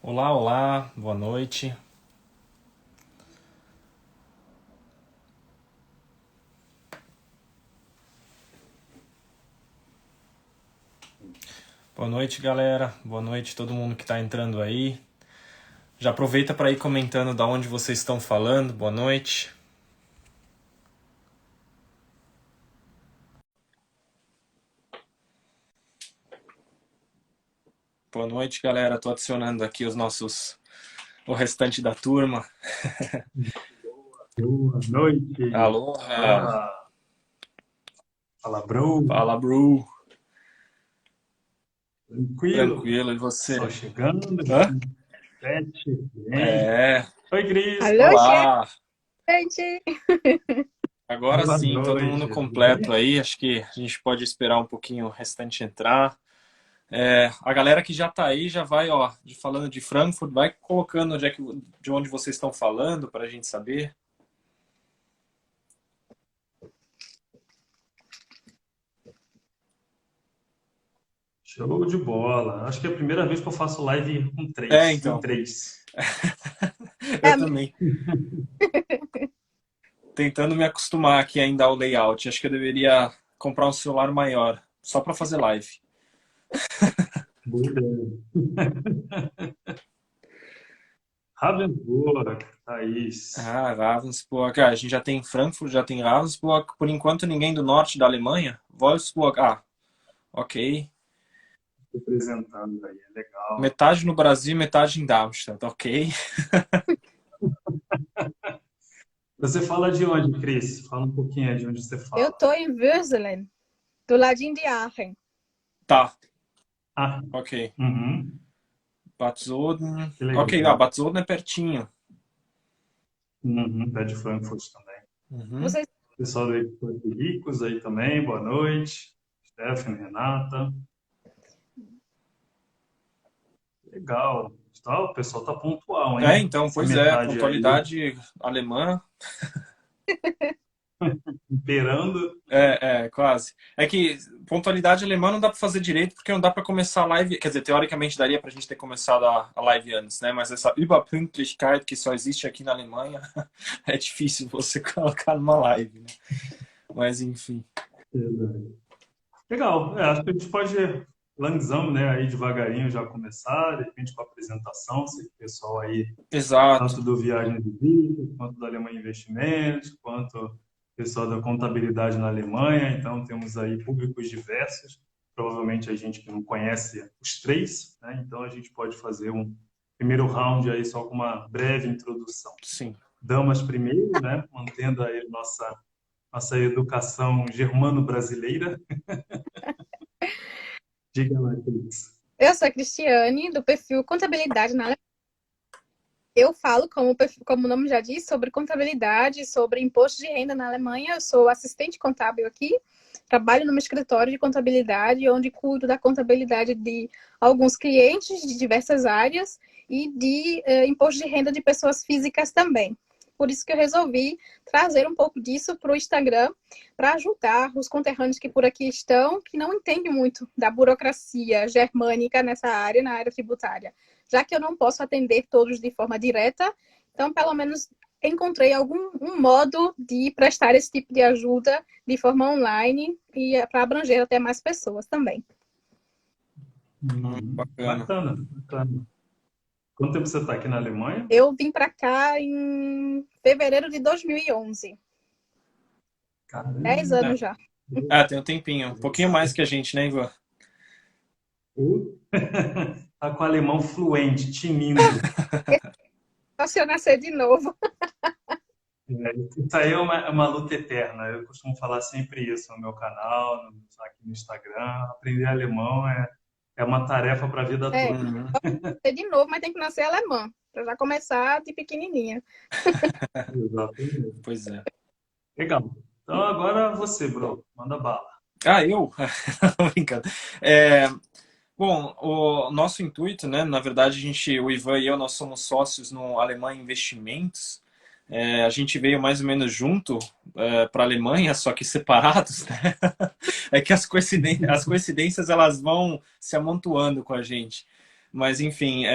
Olá, olá, boa noite. Boa noite, galera. Boa noite todo mundo que está entrando aí. Já aproveita para ir comentando da onde vocês estão falando. Boa noite. Boa noite, galera. Tô adicionando aqui o restante da turma. Boa noite. Aloha. Fala, fala, bro. Fala, Bru. Tranquilo? Tranquilo, e Só você? chegando, Hã? 7, bem. É. Oi, Cris. Alô, Olá. gente! Agora Boa sim, todo mundo noite. Tudo completo bem? aí. Acho que a gente pode esperar um pouquinho o restante entrar. A galera que já tá aí já vai, ó, falando de Frankfurt, vai colocando de onde vocês estão falando para a gente saber. Show de bola. Acho que é a primeira vez que eu faço live com três, em Então, três. eu também. Tentando me acostumar aqui ainda ao layout. Acho que eu deveria comprar um celular maior, só para fazer live. Boa ideia. Ravensburg, Thaís. Ravensburg. A gente já tem Frankfurt, já tem Ravensburg. Por enquanto, ninguém do norte da Alemanha. Wolfsburg. Ok. Representando aí, é legal. Metade no Brasil, metade em Darmstadt. Ok. Você fala de onde, Cris? Fala um pouquinho aí de onde você Eu fala. tô em Würselen, do ladinho de Aachen. Tá. Ah, Ok. uhum. Bad Soden. Que Ok, legal. Bad Soden é pertinho. Uhum. Pé de Frankfurt também. Uhum. Vocês, Pessoal do Porto Ricos aí também, boa noite. Stephanie, Renata. Legal. Tá, o pessoal tá pontual, hein? Então, Essa pois é, metade aí, pontualidade alemã. imperando. Quase. É que pontualidade alemã não dá para fazer direito porque não dá para começar a live. Quer dizer, teoricamente daria para a gente ter começado a live antes, né? Mas essa Überpünktlichkeit que só existe aqui na Alemanha é difícil você colocar numa live, né? Mas enfim. Legal. Acho que a gente pode, langzão, né, aí devagarinho já começar, de repente com a apresentação, sei que o pessoal aí, Exato. tanto do Viagem de Vida, quanto da Alemanha Investimentos, quanto o pessoal da contabilidade na Alemanha. Então, temos aí públicos diversos. Provavelmente a gente que não conhece os três, né? Então, a gente pode fazer um primeiro round aí só com uma breve introdução. Sim. Damas primeiro, né? Mantendo aí nossa educação germano-brasileira. Diga lá, Cris. eu sou a Cristiane, do perfil Contabilidade na Alemanha. Eu falo, como o nome já diz, sobre contabilidade, sobre imposto de renda na Alemanha. Eu sou assistente contábil aqui, trabalho num escritório de contabilidade, onde cuido da contabilidade de alguns clientes de diversas áreas e de imposto de renda de pessoas físicas também. Por isso que eu resolvi trazer um pouco disso para o Instagram, para ajudar os conterrâneos que por aqui estão, que não entendem muito da burocracia germânica nessa área, na área tributária. Já que eu não posso atender todos de forma direta, então pelo menos encontrei algum modo de prestar esse tipo de ajuda de forma online e para abranger até mais pessoas também. Bacana. Bacana, bacana. Quanto tempo você está aqui na Alemanha? Eu vim para cá em fevereiro de 2011. Caramba. 10 anos já. Tem um tempinho. Um pouquinho mais que a gente, né, Ivan? Tá com o alemão fluente, tinindo. Só se eu nascer de novo. Isso aí é uma luta eterna. Eu costumo falar sempre isso no meu canal, aqui no Instagram. Aprender alemão é uma tarefa para a vida É, toda. Uhum. nascer de novo, mas tem que nascer alemã. Para já começar de pequenininha. Exatamente. Pois é. Legal. Então agora você, bro. Manda bala. Eu? Tô brincando. Bom, o nosso intuito, né, na verdade, o Ivan e eu, nós somos sócios no Alemanha Investimentos. A gente veio mais ou menos junto para a Alemanha, só que separados, né? É que as coincidências elas vão se amontoando com a gente. Mas enfim,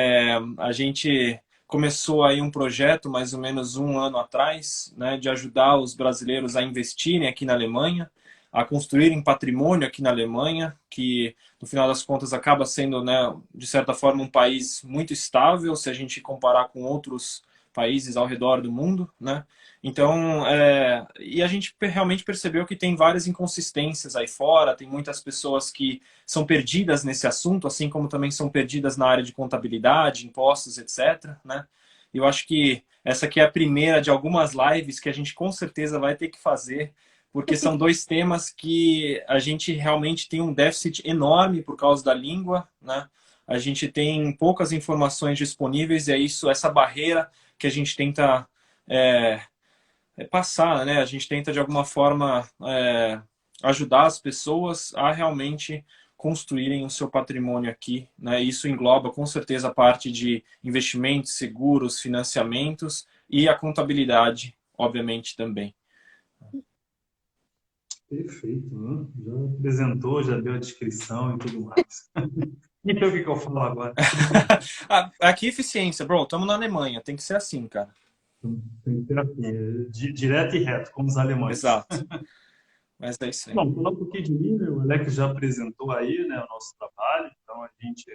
a gente começou aí um projeto mais ou menos um ano atrás, né, de ajudar os brasileiros a investirem aqui na Alemanha, a construírem patrimônio aqui na Alemanha, que no final das contas acaba sendo, né, de certa forma, um país muito estável se a gente comparar com outros países ao redor do mundo, né? Então, e a gente realmente percebeu que tem várias inconsistências aí fora, tem muitas pessoas que são perdidas nesse assunto, assim como também são perdidas na área de contabilidade, impostos, etc, né? Eu acho que essa aqui é a primeira de algumas lives que a gente com certeza vai ter que fazer, porque são dois temas que a gente realmente tem um déficit enorme por causa da língua, né? A gente tem poucas informações disponíveis e é isso, essa barreira que a gente tenta passar, né? A gente tenta de alguma forma ajudar as pessoas a realmente construírem o seu patrimônio aqui, né? Isso engloba com certeza a parte de investimentos, seguros, financiamentos e a contabilidade, obviamente também. Perfeito, né? Já apresentou, já deu a descrição e tudo mais. Então, o que que eu falo agora? Aqui eficiência, bro, estamos na Alemanha, tem que ser assim, cara. Tem que ter assim, direto e reto, como os alemães. Exato. Mas é isso aí. Bom, falando um pouquinho de mim, né, o Alex já apresentou aí, né, o nosso trabalho, então a gente,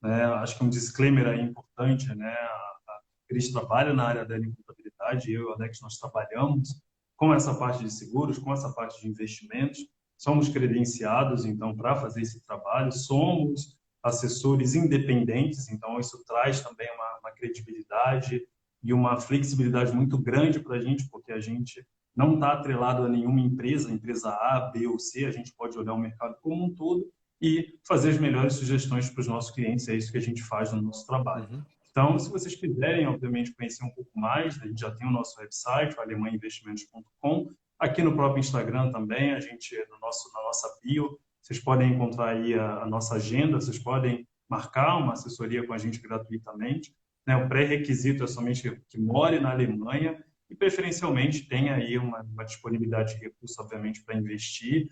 né, acho que um disclaimer aí importante, né, a Cris trabalha na área da contabilidade, eu e o Alex nós trabalhamos com essa parte de seguros, com essa parte de investimentos, somos credenciados, então, para fazer esse trabalho, somos assessores independentes, então isso traz também uma credibilidade e uma flexibilidade muito grande para a gente, porque a gente não está atrelado a nenhuma empresa, empresa A, B ou C, a gente pode olhar o mercado como um todo e fazer as melhores sugestões para os nossos clientes, é isso que a gente faz no nosso trabalho. Uhum. Então, se vocês quiserem, obviamente, conhecer um pouco mais, a gente já tem o nosso website, o alemanhainvestimentos.com, aqui no próprio Instagram também, a gente, na nossa bio, vocês podem encontrar aí a nossa agenda, vocês podem marcar uma assessoria com a gente gratuitamente, né? O pré-requisito é somente que more na Alemanha, e preferencialmente tenha aí uma disponibilidade de recursos, obviamente, para investir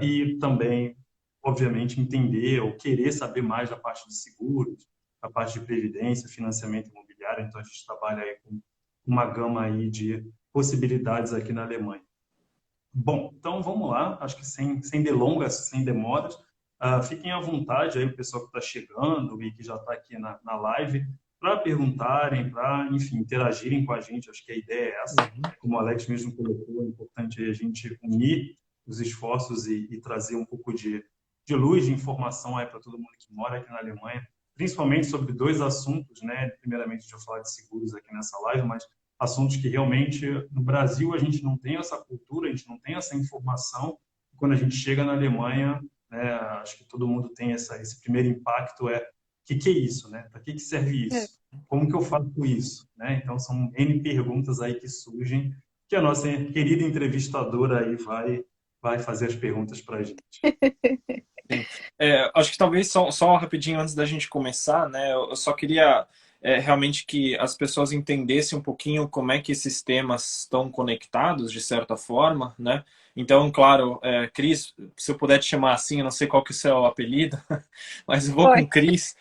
e também, obviamente, entender ou querer saber mais da parte de seguros, da parte de previdência, financiamento imobiliário. Então, a gente trabalha aí com uma gama aí de possibilidades aqui na Alemanha. Bom, então vamos lá. Acho que sem delongas, sem demoras, fiquem à vontade aí o pessoal que está chegando e que já está aqui na live, para perguntarem, para, enfim, interagirem com a gente. Acho que a ideia é essa. Como o Alex mesmo colocou, é importante a gente unir os esforços e trazer um pouco de luz, de informação aí para todo mundo que mora aqui na Alemanha, principalmente sobre dois assuntos, né? Primeiramente, a gente vai falar de seguros aqui nessa live, mas assuntos que realmente no Brasil a gente não tem essa cultura, a gente não tem essa informação. Quando a gente chega na Alemanha, né, acho que todo mundo tem esse primeiro impacto, o que é isso, né? Para que serve isso? Como que eu faço isso? Né? Então, são N perguntas aí que surgem, que a nossa querida entrevistadora aí vai fazer as perguntas para a gente. Sim. Acho que talvez só rapidinho antes da gente começar, né? Eu só queria realmente que as pessoas entendessem um pouquinho como é que esses temas estão conectados, de certa forma, né? Então, claro, Cris, se eu puder te chamar assim, eu não sei qual que é o seu apelido, mas eu vou com Cris.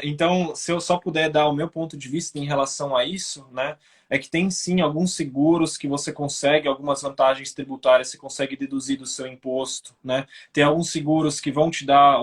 Então, se eu só puder dar o meu ponto de vista em relação a isso, né? É que tem sim alguns seguros que você consegue, algumas vantagens tributárias, você consegue deduzir do seu imposto, né? Tem alguns seguros que vão te dar,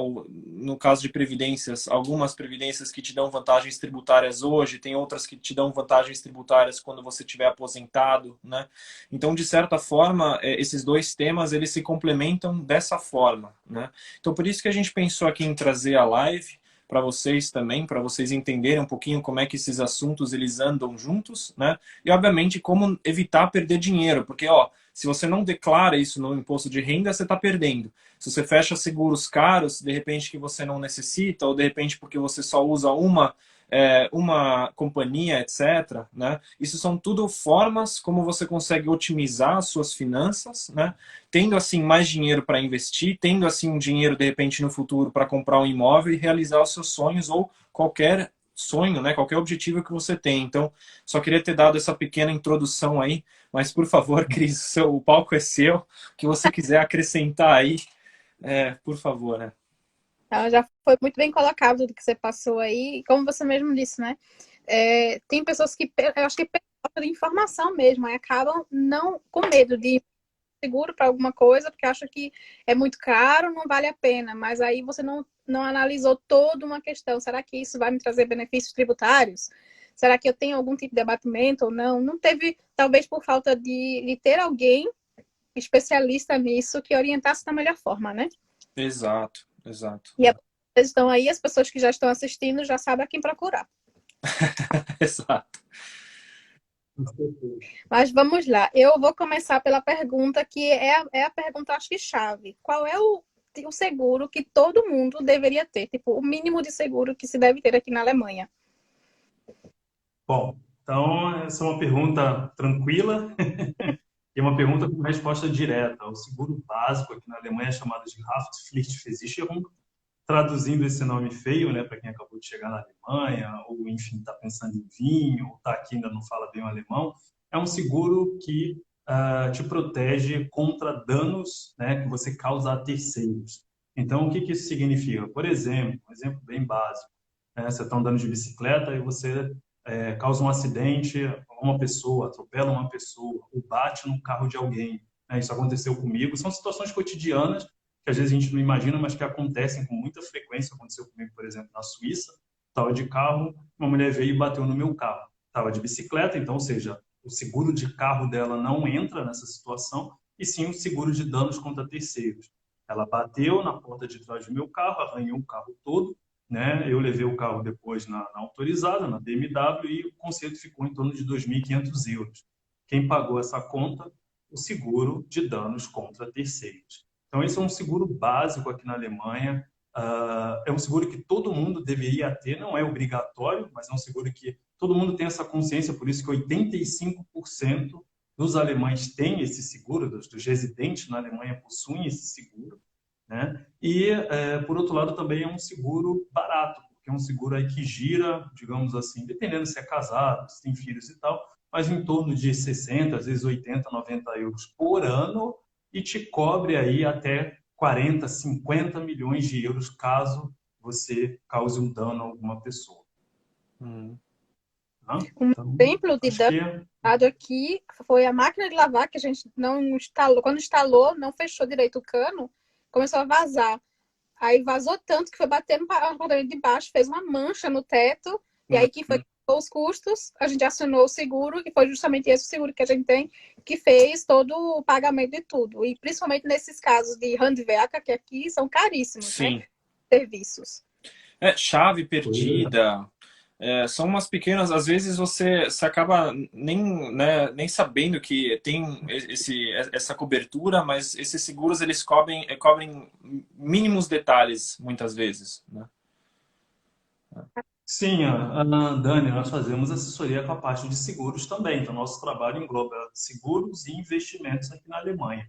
no caso de previdências, algumas previdências que te dão vantagens tributárias hoje, tem outras que te dão vantagens tributárias quando você estiver aposentado, né? Então, de certa forma, esses dois temas, eles se complementam dessa forma, né? Então, por isso que a gente pensou aqui em trazer a live, para vocês também, para vocês entenderem um pouquinho como é que esses assuntos eles andam juntos, né? E obviamente como evitar perder dinheiro, porque ó, se você não declara isso no imposto de renda, você está perdendo. Se você fecha seguros caros, de repente que você não necessita, ou de repente porque você só usa uma companhia, etc., né? Isso são tudo formas como você consegue otimizar as suas finanças, né? Tendo assim mais dinheiro para investir, tendo assim um dinheiro de repente no futuro para comprar um imóvel e realizar os seus sonhos ou qualquer sonho, né? Qualquer objetivo que você tem. Então, só queria ter dado essa pequena introdução aí, mas por favor, Cris, o palco é seu, o que você quiser acrescentar aí, por favor, né? Ela já foi muito bem colocado tudo que você passou aí, e como você mesmo disse, né? Tem pessoas que, eu acho que pela falta de informação mesmo, aí acabam não com medo de ir seguro para alguma coisa, porque acham que é muito caro, não vale a pena, mas aí você não analisou toda uma questão. Será que isso vai me trazer benefícios tributários? Será que eu tenho algum tipo de abatimento ou não? Não teve, talvez por falta de ter alguém especialista nisso que orientasse da melhor forma, né? Exato, exato. E vocês estão aí, as pessoas que já estão assistindo já sabem a quem procurar. Exato. Mas vamos lá. Eu vou começar pela pergunta que é a pergunta, acho que chave. Qual é o seguro que todo mundo deveria ter? Tipo, o mínimo de seguro que se deve ter aqui na Alemanha. Bom, então essa é uma pergunta tranquila e uma pergunta com resposta direta. O seguro básico aqui na Alemanha é chamado de Haftpflichtversicherung, traduzindo esse nome feio, né, para quem acabou de chegar na Alemanha, ou enfim, está pensando em vinho, ou está aqui e ainda não fala bem o alemão, é um seguro que te protege contra danos, né, que você causa a terceiros. Então, o que isso significa? Por exemplo, um exemplo bem básico, né, você está andando de bicicleta e você causa um acidente a uma pessoa, atropela uma pessoa, ou bate no carro de alguém. Né, isso aconteceu comigo. São situações cotidianas que às vezes a gente não imagina, mas que acontecem com muita frequência. Aconteceu comigo, por exemplo, na Suíça. Estava de carro, uma mulher veio e bateu no meu carro. Estava de bicicleta, então, ou seja, o seguro de carro dela não entra nessa situação, e sim o seguro de danos contra terceiros. Ela bateu na porta de trás do meu carro, arranhou o carro todo, né? Eu levei o carro depois na autorizada, na BMW, e o conserto ficou em torno de 2.500 euros. Quem pagou essa conta? O seguro de danos contra terceiros. Então, esse é um seguro básico aqui na Alemanha. É um seguro que todo mundo deveria ter, não é obrigatório, mas é um seguro que todo mundo tem essa consciência, por isso que 85% dos alemães têm esse seguro, dos residentes na Alemanha possuem esse seguro, né? E, por outro lado, também é um seguro barato, porque é um seguro aí que gira, digamos assim, dependendo se é casado, se tem filhos e tal, mas em torno de 60, às vezes 80, 90 euros por ano, e te cobre aí até 40, 50 milhões de euros caso você cause um dano a alguma pessoa. Hum. Tá? Um Então, exemplo de acho dano que aqui foi a máquina de lavar que a gente não instalou. Quando instalou, não fechou direito o cano, começou a vazar. Aí vazou tanto que foi bater no apartamento de baixo, fez uma mancha no teto, e aí que foi os custos, a gente acionou o seguro, que foi justamente esse seguro que a gente tem, que fez todo o pagamento de tudo. E principalmente nesses casos de handwerker, que aqui são caríssimos, né? Sim. Serviços. Chave perdida. São umas pequenas, às vezes você acaba nem, né, nem sabendo que tem essa cobertura, mas esses seguros eles cobrem mínimos detalhes muitas vezes, né? sim, Dani, nós fazemos assessoria com a parte de seguros também. Então, nosso trabalho engloba seguros e investimentos aqui na Alemanha.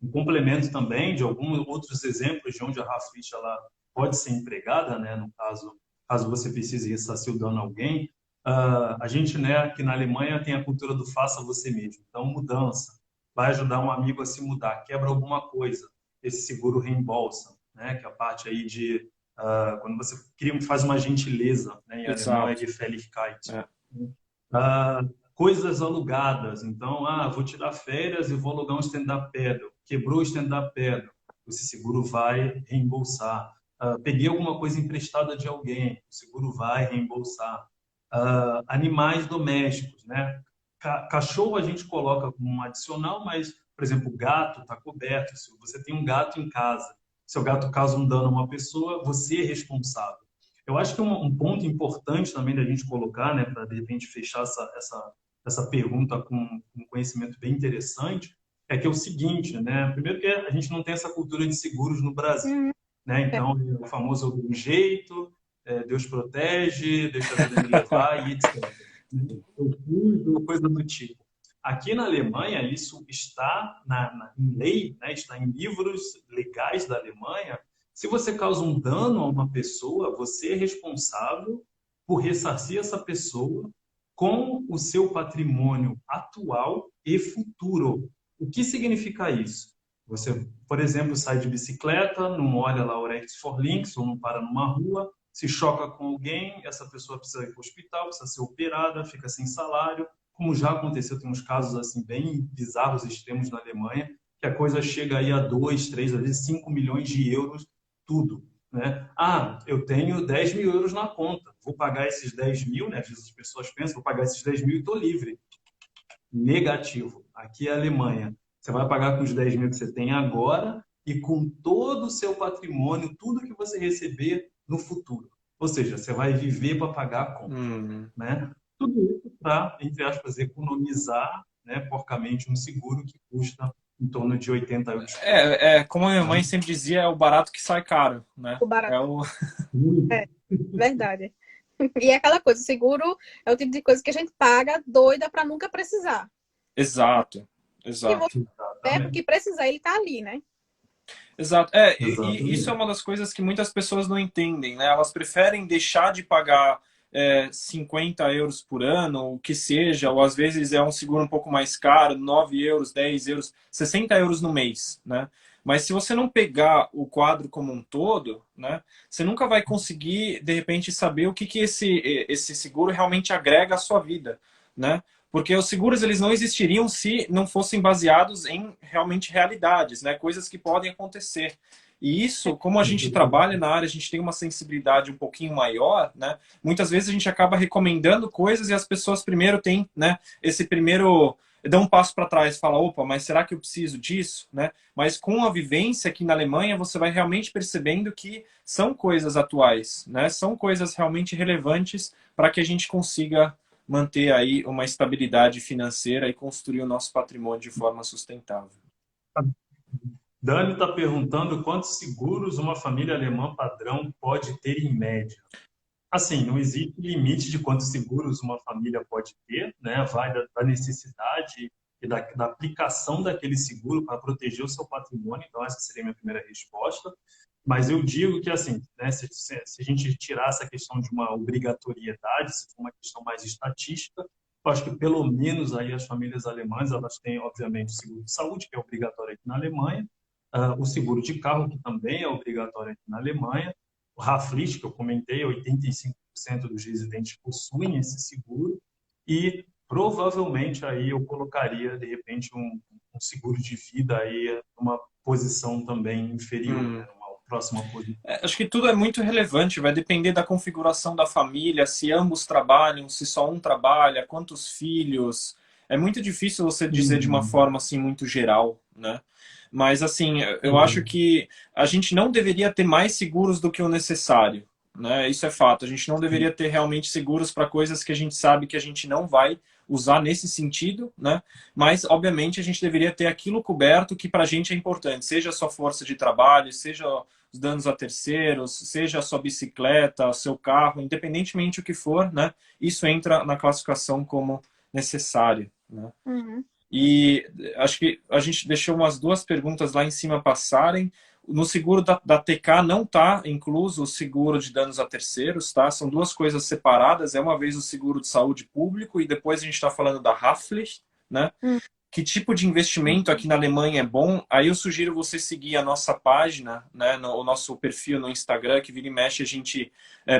Um complemento também de alguns outros exemplos de onde a Rafit ela pode ser empregada, né? No caso você precise ressarcir o dano a alguém. A gente, né, aqui na Alemanha tem a cultura do faça você mesmo. Então, mudança. Vai ajudar um amigo a se mudar, quebra alguma coisa. Esse seguro reembolsa, né? Que é a parte aí de quando você faz uma gentileza, né, em alemão é Exato. Gefälligkeit. É. Coisas alugadas. Então, vou tirar férias e vou alugar um stand-up paddle. Quebrou o stand-up paddle. Esse seguro vai reembolsar. Peguei alguma coisa emprestada de alguém. O seguro vai reembolsar. Animais domésticos, né? Cachorro a gente coloca como um adicional, mas, por exemplo, gato está coberto. Se você tem um gato em casa, seu gato causa um dano a uma pessoa, você é responsável. Eu acho que um ponto importante também da gente colocar, né, para de repente fechar essa pergunta com um conhecimento bem interessante, é que é o seguinte, né? Primeiro que a gente não tem essa cultura de seguros no Brasil, né? Então, o famoso do jeito, Deus protege, deixa a vida me levar e etc. Eu cuido, coisa do tipo. Aqui na Alemanha, isso está em lei, né? Está em livros legais da Alemanha. Se você causa um dano a uma pessoa, você é responsável por ressarcir essa pessoa com o seu patrimônio atual e futuro. O que significa isso? Você, por exemplo, sai de bicicleta, não olha lá o Rex for Links ou não para numa rua, se choca com alguém, essa pessoa precisa ir para o hospital, precisa ser operada, fica sem salário, como já aconteceu, tem uns casos assim bem bizarros, extremos na Alemanha, que a coisa chega aí a 2, 3, às vezes 5 milhões de euros, tudo, né? Ah, eu tenho 10 mil euros na conta, vou pagar esses 10 mil, né? Às vezes as pessoas pensam, vou pagar esses 10 mil e estou livre. Negativo. Aqui é a Alemanha. Você vai pagar com os 10 mil que você tem agora e com todo o seu patrimônio, tudo que você receber no futuro. Ou seja, você vai viver para pagar a conta, né? Tudo isso para, entre aspas, economizar, né, porcamente um seguro que custa em torno de 80 euros por ano. Como a minha mãe sempre dizia, é o barato que sai caro, né? O barato. É o... É, verdade. E é aquela coisa, o seguro é o tipo de coisa que a gente paga doida para nunca precisar. Exato, E exato. você, porque precisar, ele tá ali, né? Exato. Exatamente. E isso é uma das coisas que muitas pessoas não entendem, né? Elas preferem deixar de pagar 50 euros por ano, o que seja, ou às vezes é um seguro um pouco mais caro, 9 euros, 10 euros, 60 euros no mês, né? Mas se você não pegar o quadro como um todo, né, você nunca vai conseguir, de repente, saber o que esse seguro realmente agrega à sua vida, né? Porque os seguros eles não existiriam se não fossem baseados em realmente realidades, né? Coisas que podem acontecer. E isso, como a gente trabalha na área, a gente tem uma sensibilidade um pouquinho maior, né? Muitas vezes a gente acaba recomendando coisas e as pessoas primeiro têm, né, esse primeiro dão um passo para trás e fala, opa, mas será que eu preciso disso, né? Mas com a vivência aqui na Alemanha, você vai realmente percebendo que são coisas atuais, né? São coisas realmente relevantes para que a gente consiga manter aí uma estabilidade financeira e construir o nosso patrimônio de forma sustentável. Dani está perguntando quantos seguros uma família alemã padrão pode ter em média. Assim, não existe limite de quantos seguros uma família pode ter, né? Vai da necessidade e da aplicação daquele seguro para proteger o seu patrimônio. Então, essa seria a minha primeira resposta. Mas eu digo que, assim, né, se a gente tirar essa questão de uma obrigatoriedade, se for uma questão mais estatística, eu acho que pelo menos aí as famílias alemãs, elas têm, obviamente, o seguro de saúde, que é obrigatório aqui na Alemanha, o seguro de carro, que também é obrigatório aqui na Alemanha, o Haftpflicht, que eu comentei, 85% dos residentes possuem esse seguro, e provavelmente aí eu colocaria, de repente, um seguro de vida aí numa posição também inferior, né? Numa próxima posição. Acho que tudo é muito relevante, vai depender da configuração da família, se ambos trabalham, se só um trabalha, quantos filhos. É muito difícil você dizer de uma forma assim muito geral, né? Mas assim, eu acho que a gente não deveria ter mais seguros do que o necessário, né? Isso é fato. A gente não deveria ter realmente seguros para coisas que a gente sabe que a gente não vai usar nesse sentido, né? Mas, obviamente, a gente deveria ter aquilo coberto que para a gente é importante, seja a sua força de trabalho, seja os danos a terceiros, seja a sua bicicleta, o seu carro, independentemente do que for, né? Isso entra na classificação como necessário, né? E acho que a gente deixou umas duas perguntas lá em cima passarem. No seguro da TK não está incluso o seguro de danos a terceiros, tá? São duas coisas separadas. É uma vez o seguro de saúde público e depois a gente está falando da Haftpflicht, né? Que tipo de investimento aqui na Alemanha é bom? Aí eu sugiro você seguir a nossa página, né, o nosso perfil no Instagram, que vira e mexe a gente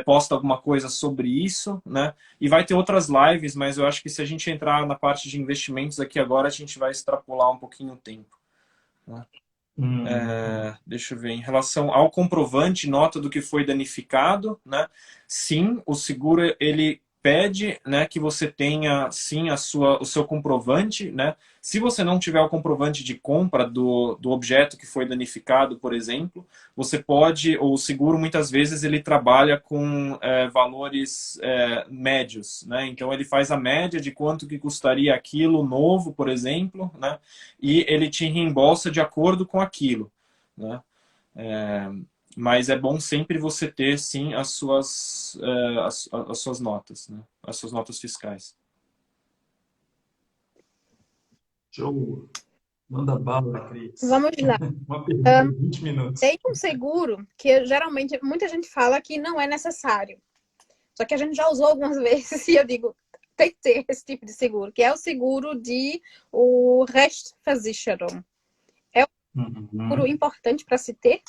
posta alguma coisa sobre isso, né? E vai ter outras lives, mas eu acho que se a gente entrar na parte de investimentos aqui agora, a gente vai extrapolar um pouquinho o tempo, né? Deixa eu ver, em relação ao comprovante, nota do que foi danificado, né? Sim, o seguro ele pede, né, que você tenha sim o seu comprovante, né? Se você não tiver o comprovante de compra do objeto que foi danificado, por exemplo, você pode, ou o seguro muitas vezes ele trabalha com valores médios, né? Então ele faz a média de quanto que custaria aquilo novo, por exemplo, né? E ele te reembolsa de acordo com aquilo, né? Mas é bom sempre você ter, sim, as suas notas, né? As suas notas fiscais. Show! Manda bala, Cris. Vamos lá. Uma pergunta de 20 minutos. Tem um seguro que geralmente muita gente fala que não é necessário. Só que a gente já usou algumas vezes e eu digo, tem que ter esse tipo de seguro, que é o seguro de o Restversicherung. seguro Uhum. importante para se ter?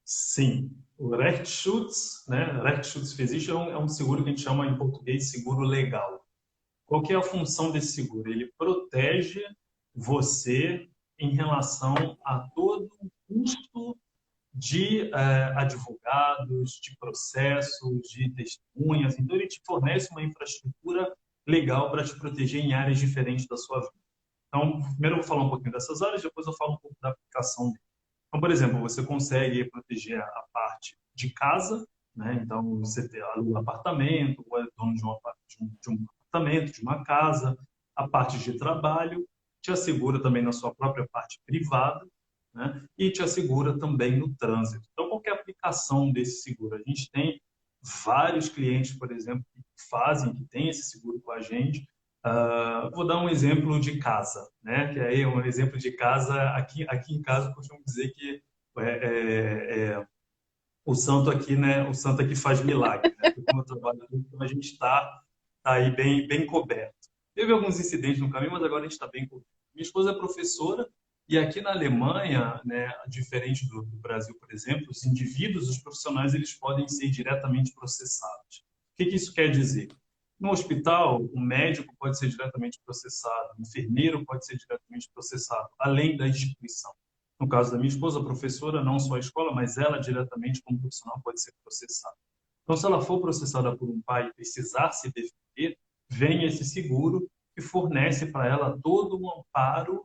Sim, o Rechtsschutz, né? Rechtsschutzversicherung é um seguro que a gente chama em português seguro legal. Qual que é a função desse seguro? Ele protege você em relação a todo o custo de advogados, de processos, de testemunhas. Então, ele te fornece uma infraestrutura legal para te proteger em áreas diferentes da sua vida. Então, primeiro eu vou falar um pouquinho dessas áreas, depois eu falo um pouco da aplicação dele. Então, por exemplo, você consegue proteger a parte de casa, né? Então, você aluga um apartamento, ou é dono de um apartamento, de uma casa, a parte de trabalho, te assegura também na sua própria parte privada, né? E te assegura também no trânsito. Então, qual que é a aplicação desse seguro? A gente tem vários clientes, por exemplo, que fazem, que têm esse seguro com a gente. Vou dar um exemplo de casa, né? Que aí um exemplo de casa, aqui em casa eu costumo dizer que é, o santo aqui, né? O santo aqui faz milagre, né? Porque como eu trabalho aqui, então a gente tá aí bem coberto. Teve alguns incidentes no caminho, mas agora a gente está bem coberto. Minha esposa é professora e aqui na Alemanha, né? Diferente do Brasil, por exemplo, os indivíduos, os profissionais, eles podem ser diretamente processados. O que isso quer dizer? No hospital, o médico pode ser diretamente processado, o enfermeiro pode ser diretamente processado, além da instituição. No caso da minha esposa, a professora, não só a escola, mas ela diretamente como profissional pode ser processada. Então, se ela for processada por um pai e precisar se defender, vem esse seguro que fornece para ela todo um amparo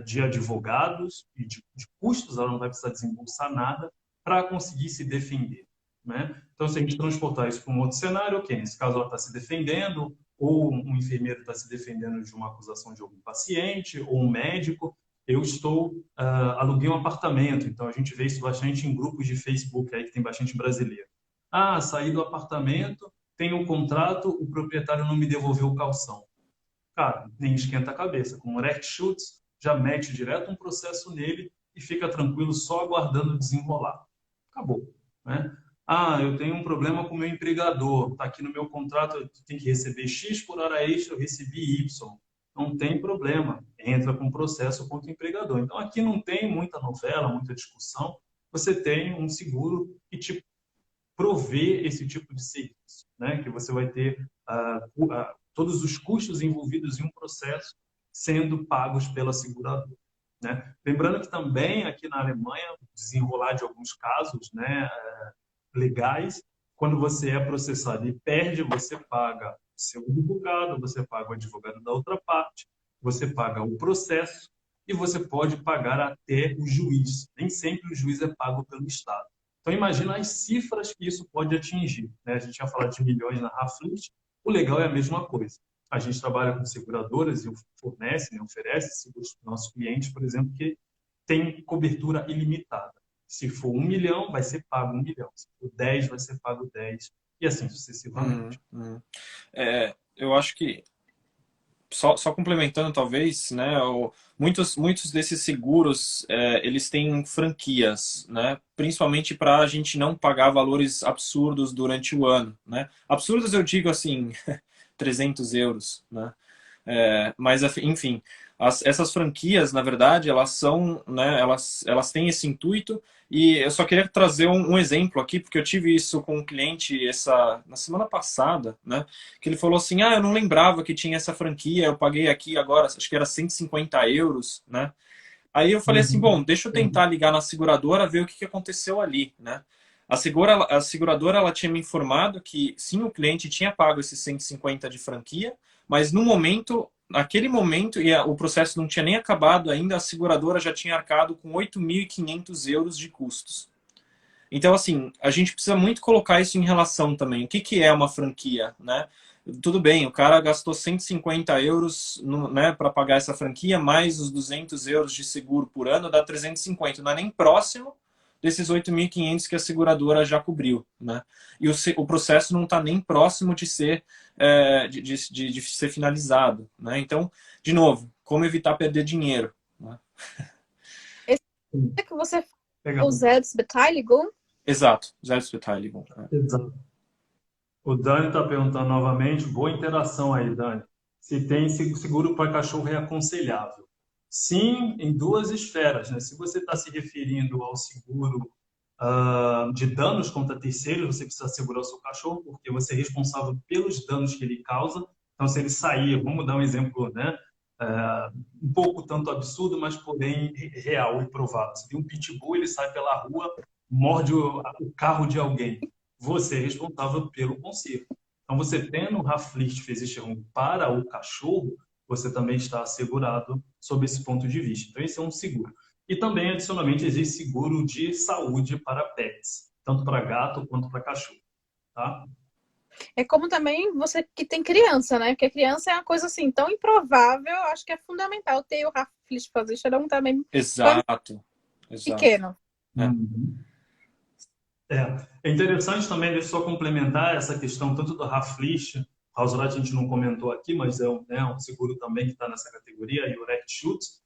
de advogados e de custos, ela não vai precisar desembolsar nada para conseguir se defender, né? Então, se a gente transportar isso para um outro cenário, ok, nesse caso ela está se defendendo, ou um enfermeiro está se defendendo de uma acusação de algum paciente, ou um médico, eu aluguei um apartamento, então a gente vê isso bastante em grupos de Facebook, aí que tem bastante brasileiro. Saí do apartamento, tenho um contrato, o proprietário não me devolveu o calção. Cara, nem esquenta a cabeça. Com o Rechtsschutz, já mete direto um processo nele e fica tranquilo só aguardando desenrolar. Acabou, né? Eu tenho um problema com o meu empregador, está aqui no meu contrato, eu tenho que receber X por hora extra, eu recebi Y. Não tem problema, entra com processo contra o empregador. Então, aqui não tem muita novela, muita discussão, você tem um seguro que te provê esse tipo de serviço, né? Que você vai ter todos os custos envolvidos em um processo sendo pagos pela seguradora, né? Lembrando que também aqui na Alemanha, desenrolar de alguns casos, né, legais, quando você é processado e perde, você paga o seu advogado, você paga o advogado da outra parte, você paga o processo e você pode pagar até o juiz. Nem sempre o juiz é pago pelo Estado. Então, imagina as cifras que isso pode atingir, né? A gente já falou de milhões na Raflut, o legal é a mesma coisa. A gente trabalha com seguradoras e fornece, né, oferece seguros para os nossos clientes, por exemplo, que tem cobertura ilimitada. Se for 1 milhão, vai ser pago 1 milhão. Se for 10, vai ser pago 10. E assim sucessivamente. Eu acho que, só complementando talvez, né, muitos desses seguros, eles têm franquias, né, principalmente para a gente não pagar valores absurdos durante o ano, né. Absurdos eu digo assim, 300 euros, né. Mas, enfim, essas franquias, na verdade, elas são, né, elas têm esse intuito. E eu só queria trazer um exemplo aqui, porque eu tive isso com um cliente na semana passada, né, que ele falou assim, eu não lembrava que tinha essa franquia, eu paguei aqui agora, acho que era 150 euros, né. Aí eu falei assim, bom, deixa eu tentar ligar na seguradora, ver o que aconteceu ali, né. A seguradora ela tinha me informado que sim, o cliente tinha pago esses 150 de franquia, mas naquele momento, e o processo não tinha nem acabado ainda, a seguradora já tinha arcado com 8.500 euros de custos. Então, assim, a gente precisa muito colocar isso em relação também. O que é uma franquia, né? Tudo bem, o cara gastou 150 euros, né, para pagar essa franquia, mais os 200 euros de seguro por ano, dá 350. Não é nem próximo desses 8.500 que a seguradora já cobriu, né? E o processo não está nem próximo de ser, de ser finalizado, né? Então, de novo, como evitar perder dinheiro, né? Esse que você Legal. falou, Selbstbeteiligung? Exato, Selbstbeteiligung. Exato. O Dani está perguntando novamente, boa interação aí, Dani. Se tem seguro para cachorro é aconselhável. sim, em duas esferas, né? Se você está se referindo ao seguro de danos contra terceiros, você precisa assegurar o seu cachorro, porque você é responsável pelos danos que ele causa. Então, se ele sair, vamos dar um exemplo, né? Um pouco tanto absurdo, mas porém real e provável. Você tem um pitbull, ele sai pela rua, morde o carro de alguém. Você é responsável pelo conserto. Então, você tendo um Haftpflicht Versicherung para o cachorro, você também está assegurado sob esse ponto de vista. Então, esse é um seguro. E também, adicionalmente, existe seguro de saúde para pets, tanto para gato quanto para cachorro, tá? É como também você que tem criança, né? Porque criança é uma coisa assim tão improvável, acho que é fundamental ter o Haftpflichtversicherung também quando Exato, exato. pequeno. É. Uhum. É interessante também, deixa eu só complementar essa questão tanto do Haftpflicht, Hausrat a gente não comentou aqui, mas é um seguro também que está nessa categoria, e o Rechtsschutz.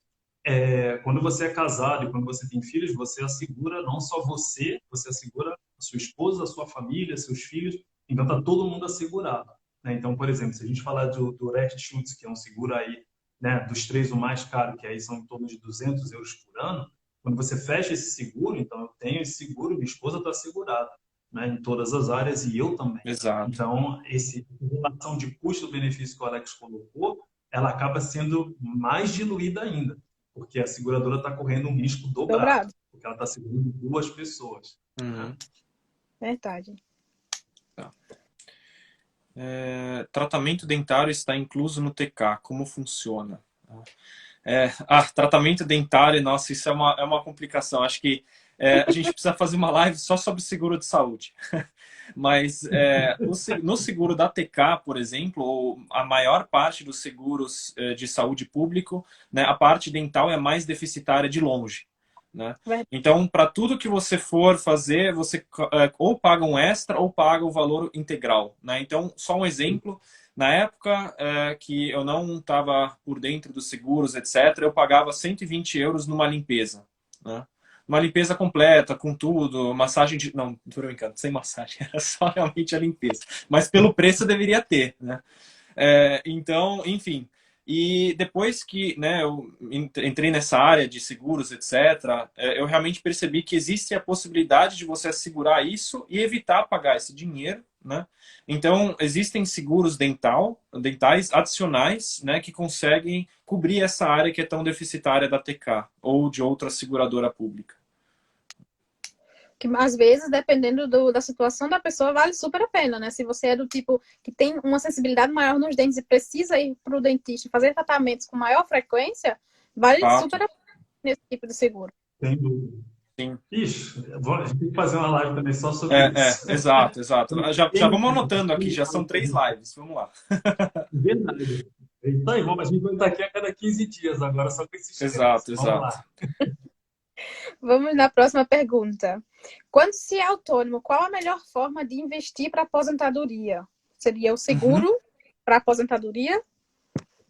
Quando você é casado e quando você tem filhos, você assegura não só você, você assegura a sua esposa, a sua família, seus filhos, então está todo mundo assegurado, né? Então, por exemplo, se a gente falar do Rechtsschutz, que é um seguro aí, né, dos três o mais caro, que aí são em torno de 200 euros por ano, quando você fecha esse seguro, então eu tenho esse seguro, minha esposa está assegurada, né, em todas as áreas e eu também. Exato. Então, essa relação de custo-benefício que o Alex colocou, ela acaba sendo mais diluída ainda, porque a seguradora está correndo um risco dobrado, porque ela está segurando duas pessoas. Uhum. Verdade. Tá. Tratamento dentário está incluso no TK. Como funciona? Tratamento dentário, nossa, isso é uma complicação. Acho que a gente precisa fazer uma live só sobre seguro de saúde. Mas no seguro da TK, por exemplo, a maior parte dos seguros de saúde público, né, a parte dental é mais deficitária de longe. Né? Então, para tudo que você for fazer, você ou paga um extra ou paga o valor integral. Né? Então, só um exemplo. Na época que eu não estava por dentro dos seguros, etc., eu pagava 120 euros numa limpeza. Né? Uma limpeza completa, com tudo, massagem de... Não, tô brincando, sem massagem, era só realmente a limpeza. Mas pelo preço deveria ter, né? Então, enfim. E depois que, né, eu entrei nessa área de seguros, etc., eu realmente percebi que existe a possibilidade de você assegurar isso e evitar pagar esse dinheiro, né? Então, existem seguros dentais adicionais, né, que conseguem cobrir essa área que é tão deficitária da TK ou de outra seguradora pública. Que às vezes, dependendo da situação da pessoa, vale super a pena, né? Se você é do tipo que tem uma sensibilidade maior nos dentes e precisa ir para o dentista fazer tratamentos com maior frequência, vale super a pena nesse tipo de seguro. Sem dúvida. Sim. Ixi, a gente tem que fazer uma live também só sobre isso. Exato. Já vamos anotando aqui, já são 3 lives, vamos lá. Verdade. Então, a gente vai estar aqui a cada 15 dias agora, só com esses temas. Exato. Lá. Vamos na próxima pergunta. Quando se é autônomo, qual a melhor forma de investir para aposentadoria? Seria o seguro para aposentadoria?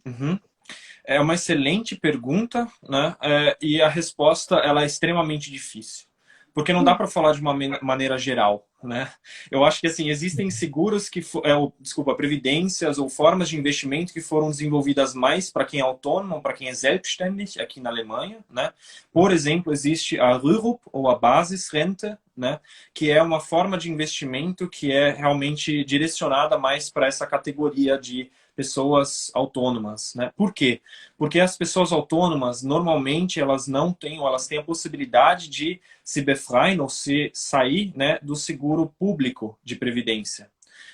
Uhum. É uma excelente pergunta, né? E a resposta ela é extremamente difícil. Porque não dá para falar de uma maneira geral, né? Eu acho que assim, existem seguros previdências ou formas de investimento que foram desenvolvidas mais para quem é autônomo, para quem é selbstständig aqui na Alemanha, né? Por exemplo, existe a Rürup ou a Basisrente, né? Que é uma forma de investimento que é realmente direcionada mais para essa categoria de pessoas autônomas, né? Por quê? Porque as pessoas autônomas, normalmente, elas têm a possibilidade de se befreien ou se sair, né, do seguro público de previdência.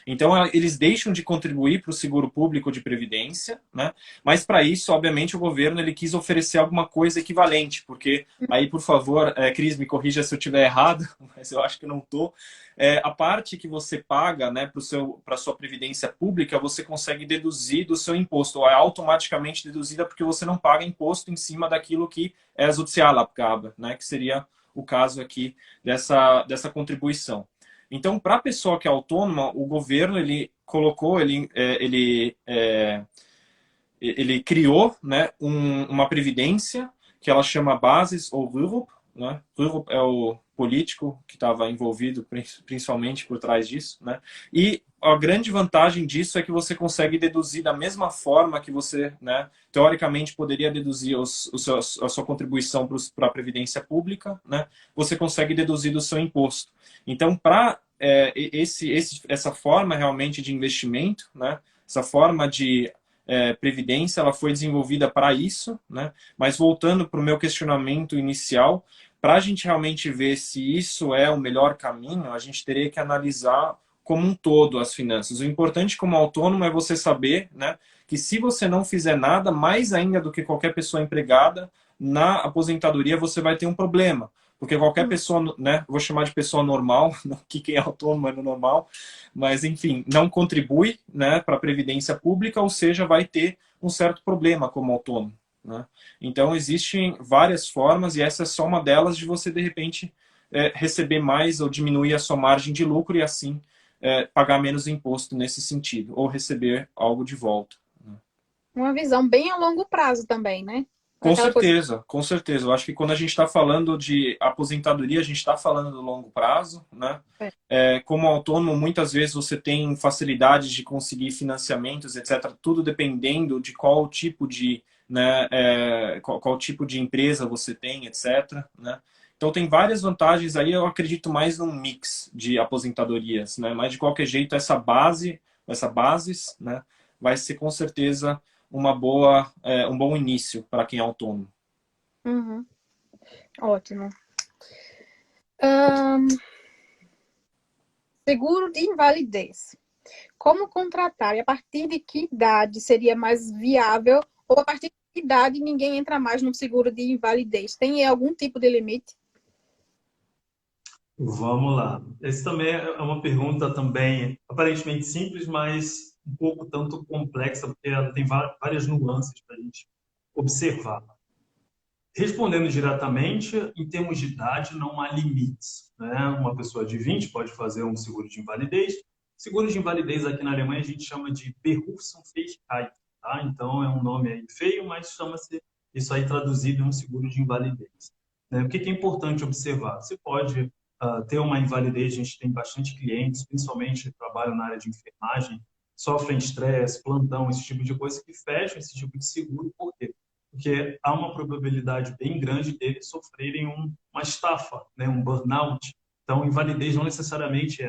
Então, eles deixam de contribuir para o seguro público de previdência, né? Mas para isso, obviamente, o governo ele quis oferecer alguma coisa equivalente, porque aí, por favor, Cris, me corrija se eu estiver errado, mas eu acho que não estou. A parte que você paga, né, para a sua previdência pública, você consegue deduzir do seu imposto, ou é automaticamente deduzida porque você não paga imposto em cima daquilo que é a Sozialabgabe, né, que seria o caso aqui dessa contribuição. Então, para a pessoa que é autônoma, o governo ele colocou, ele criou, né, uma previdência que ela chama Basis ou Rürup, né? Turvo é o político que estava envolvido principalmente por trás disso, né? E a grande vantagem disso é que você consegue deduzir da mesma forma que você, né, teoricamente poderia deduzir a sua contribuição para a Previdência Pública, né? Você consegue deduzir do seu imposto. Então, para essa forma realmente de investimento, né? Essa forma de previdência, ela foi desenvolvida para isso, né? Mas voltando para o meu questionamento inicial, para a gente realmente ver se isso é o melhor caminho, a gente teria que analisar como um todo as finanças. O importante como autônomo é você saber, né, que se você não fizer nada, mais ainda do que qualquer pessoa empregada, na aposentadoria você vai ter um problema. Porque qualquer pessoa, né, vou chamar de pessoa normal, que quem é autônomo é no normal, mas enfim, não contribui, né, para a Previdência Pública, ou seja, vai ter um certo problema como autônomo, né? Então, existem várias formas, e essa é só uma delas de você, de repente, receber mais ou diminuir a sua margem de lucro e, assim, pagar menos imposto nesse sentido, ou receber algo de volta. Uma visão bem a longo prazo também, né? Com Aquela coisa. certeza, com certeza. Eu acho que quando a gente está falando de aposentadoria, a gente está falando do longo prazo, né? Como autônomo, muitas vezes você tem facilidade de conseguir financiamentos, etc. Tudo dependendo de qual tipo de, né, qual tipo de empresa você tem, etc. Né? Então tem várias vantagens aí. Eu acredito mais num mix de aposentadorias, né? Mas de qualquer jeito essa bases, né, vai ser com certeza um bom início para quem é autônomo. Uhum. Ótimo. Seguro de invalidez. Como contratar e a partir de que idade seria mais viável? Ou a partir de que idade ninguém entra mais no seguro de invalidez? Tem algum tipo de limite? Vamos lá. Essa também é uma pergunta também aparentemente simples, mas um pouco tanto complexa, porque ela tem várias nuances para a gente observar. Respondendo diretamente, em termos de idade, não há limites, né? Uma pessoa de 20 pode fazer um seguro de invalidez. Seguro de invalidez aqui na Alemanha a gente chama de Berufsunfähigkeit, tá? Então é um nome aí feio, mas chama-se isso aí traduzido em um seguro de invalidez. Né? O que é importante observar? Você pode ter uma invalidez, a gente tem bastante clientes, principalmente que trabalham na área de enfermagem, sofrem estresse, plantão, esse tipo de coisa, que fecham esse tipo de seguro. Por quê? Porque há uma probabilidade bem grande deles sofrerem uma estafa, né? Um burnout. Então, invalidez não necessariamente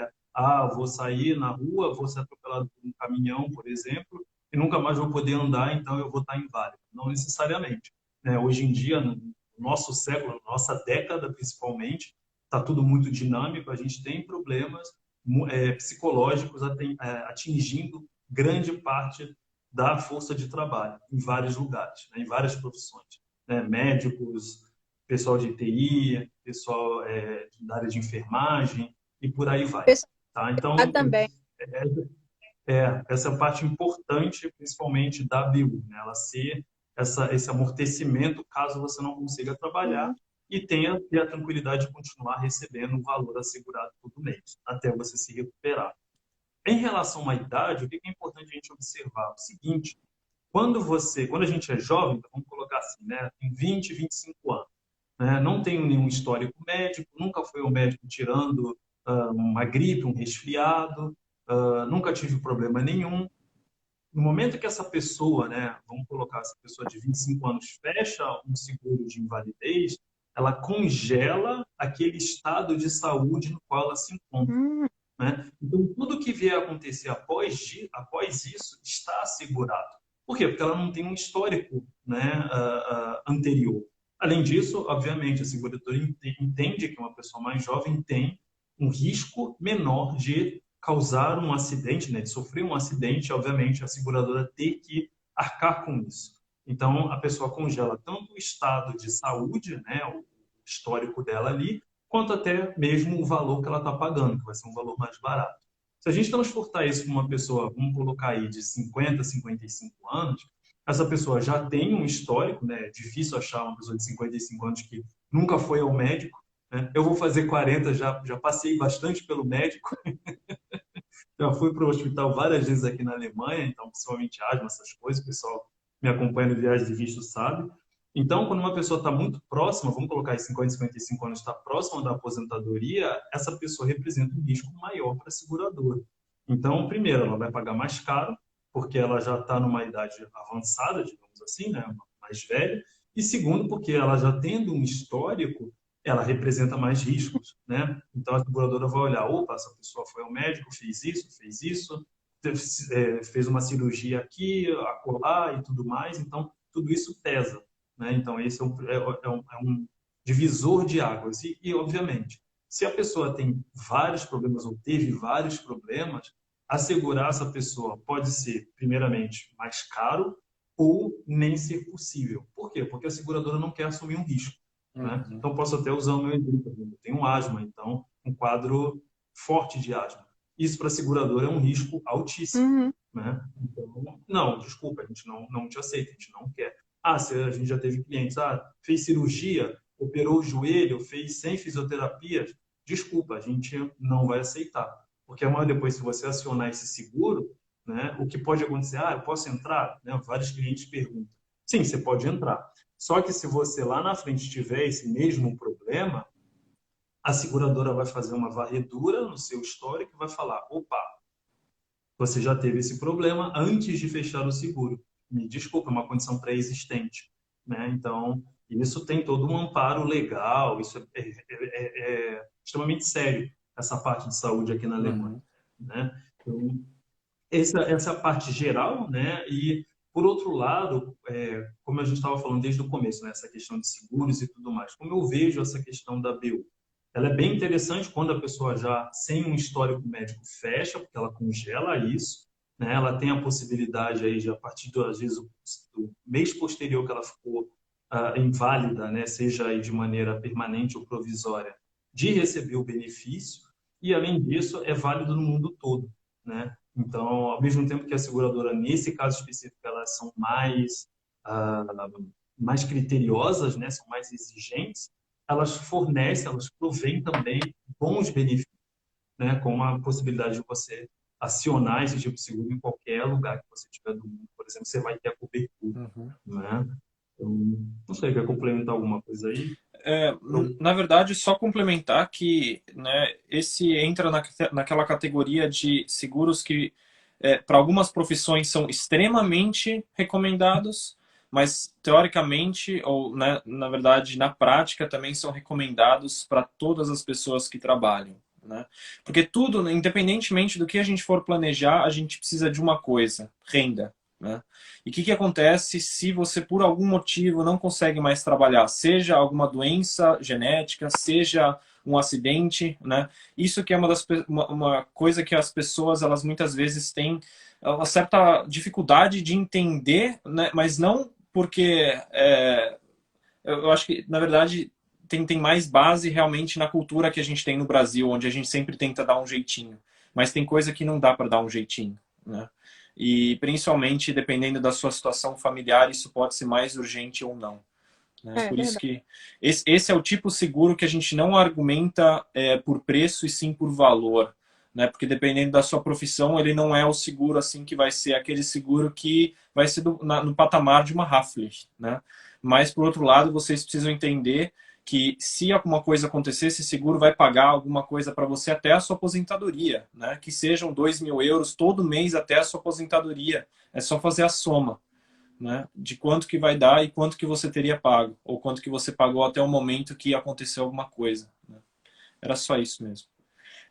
vou sair na rua, vou ser atropelado por um caminhão, por exemplo, e nunca mais vou poder andar, então eu vou estar inválido. Não necessariamente. Né? Hoje em dia, no nosso século, na nossa década principalmente, está tudo muito dinâmico, a gente tem problemas psicológicos atingindo grande parte da força de trabalho em vários lugares, né, em várias profissões, né, médicos, pessoal de TI, pessoal da área de enfermagem e por aí vai. Tá? Então, Também. essa é a parte importante, principalmente da BU, né, ela ser esse amortecimento caso você não consiga trabalhar e ter a tranquilidade de continuar recebendo o valor assegurado todo mês, até você se recuperar. Em relação à idade, o que é importante a gente observar? O seguinte, quando a gente é jovem, vamos colocar assim, né, tem 20, 25 anos, né, não tenho nenhum histórico médico, nunca fui ao médico tirando uma gripe, um resfriado, nunca tive problema nenhum. No momento que essa pessoa, né, vamos colocar essa pessoa de 25 anos, fecha um seguro de invalidez, ela congela aquele estado de saúde no qual ela se encontra. Né? Então, tudo que vier a acontecer após isso está assegurado. Por quê? Porque ela não tem um histórico, né, anterior. Além disso, obviamente, a seguradora entende que uma pessoa mais jovem tem um risco menor de causar um acidente, né, de sofrer um acidente, obviamente, a seguradora ter que arcar com isso. Então, a pessoa congela tanto o estado de saúde, né, o histórico dela ali, quanto até mesmo o valor que ela está pagando, que vai ser um valor mais barato. Se a gente transportar isso para uma pessoa, vamos colocar aí, de 50, 55 anos, essa pessoa já tem um histórico, né? É difícil achar uma pessoa de 55 anos que nunca foi ao médico. Né? Eu vou fazer 40, já passei bastante pelo médico. Já fui para o hospital várias vezes aqui na Alemanha, então, principalmente asma, essas coisas, o pessoal me acompanha no Viagem de Visto sabe. Então, quando uma pessoa está muito próxima, vamos colocar aí 50, 55 anos, está próxima da aposentadoria, essa pessoa representa um risco maior para a seguradora. Então, primeiro, ela vai pagar mais caro, porque ela já está numa idade avançada, digamos assim, né, mais velha. E segundo, porque ela já tendo um histórico, ela representa mais riscos, né? Então, a seguradora vai olhar, opa, essa pessoa foi ao médico, fez isso, fez uma cirurgia aqui, acolá e tudo mais. Então, tudo isso pesa, né? Então, esse é um divisor de águas. Obviamente, se a pessoa tem vários problemas ou teve vários problemas, assegurar essa pessoa pode ser, primeiramente, mais caro ou nem ser possível. Por quê? Porque a seguradora não quer assumir um risco, né? Uhum. Então, posso até usar o meu exemplo. Eu tenho asma, então, um quadro forte de asma. Isso para a seguradora é um risco altíssimo, Uhum. né? Então, não, desculpa, a gente não te aceita, a gente não quer. Ah, se a gente já teve clientes, fez cirurgia, operou o joelho, fez 100 fisioterapias, desculpa, a gente não vai aceitar. Porque amanhã depois, se você acionar esse seguro, né, o que pode acontecer? Eu posso entrar? Né? Vários clientes perguntam. Sim, você pode entrar. Só que se você lá na frente tiver esse mesmo problema, a seguradora vai fazer uma varredura no seu histórico e vai falar, opa, você já teve esse problema antes de fechar o seguro. Me desculpa, é uma condição pré-existente, né? Então, isso tem todo um amparo legal, isso é extremamente sério, essa parte de saúde aqui na Alemanha, Uhum. né? Então, essa é a parte geral, né? E, por outro lado, como a gente estava falando desde o começo, né? Essa questão de seguros e tudo mais, como eu vejo essa questão da BU? Ela é bem interessante quando a pessoa já, sem um histórico médico, fecha, porque ela congela isso, né? Ela tem a possibilidade aí de, a partir do, às vezes, do mês posterior que ela ficou inválida, né? Seja aí de maneira permanente ou provisória, de receber o benefício, e, além disso, é válido no mundo todo, né? Então, ao mesmo tempo que a seguradora, nesse caso específico, elas são ah, mais criteriosas, né? São mais exigentes, elas fornecem, elas provêm também bons benefícios, né? Com a possibilidade de você acionar esse tipo de seguro em qualquer lugar que você estiver do mundo. Por exemplo, você vai ter a cobertura, Uhum. né? Então, não sei, quer complementar alguma coisa aí? Na verdade, só complementar que, né, esse entra naquela categoria de seguros que, para algumas profissões, são extremamente recomendados, mas teoricamente, ou né, na verdade, na prática, também são recomendados para todas as pessoas que trabalham. Né? Porque tudo, independentemente do que a gente for planejar, a gente precisa de uma coisa: renda. Né? E o que acontece se você, por algum motivo, não consegue mais trabalhar? Seja alguma doença genética, seja um acidente, né? Isso que é uma coisa que as pessoas, elas muitas vezes têm uma certa dificuldade de entender, né? Mas não porque... eu acho que, na verdade, tem mais base realmente na cultura que a gente tem no Brasil, onde a gente sempre tenta dar um jeitinho. Mas tem coisa que não dá para dar um jeitinho, né? E principalmente dependendo da sua situação familiar, isso pode ser mais urgente ou não. Né? É Por isso verdade. que esse é o tipo seguro que a gente não argumenta por preço e sim por valor. Né? Porque dependendo da sua profissão, ele não é o seguro assim que vai ser aquele seguro que vai ser no patamar de uma Haftpflicht. Né? Mas, por outro lado, vocês precisam entender que se alguma coisa acontecer, esse seguro vai pagar alguma coisa para você até a sua aposentadoria. Né? Que sejam 2.000 euros todo mês até a sua aposentadoria. É só fazer a soma. Né, de quanto que vai dar e quanto que você teria pago, ou quanto que você pagou até o momento que aconteceu alguma coisa. Né? Era só isso mesmo.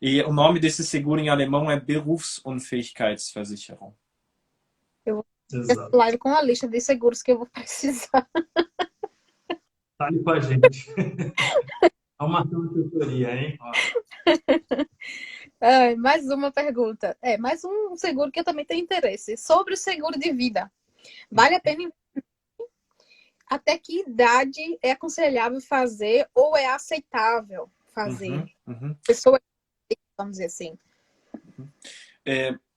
E o nome desse seguro em alemão é Berufsunfähigkeitsversicherung. Eu vou fazer essa Exato. live com a lista de seguros que eu vou precisar. Tá ali com a gente. Vamos marcar uma tutoria, hein? Ó, Mais uma pergunta. Mais um seguro que eu também tenho interesse. Sobre o seguro de vida. Vale a pena? Até que idade é aconselhável fazer ou é aceitável fazer? Uhum, uhum. Pessoa, vamos dizer assim.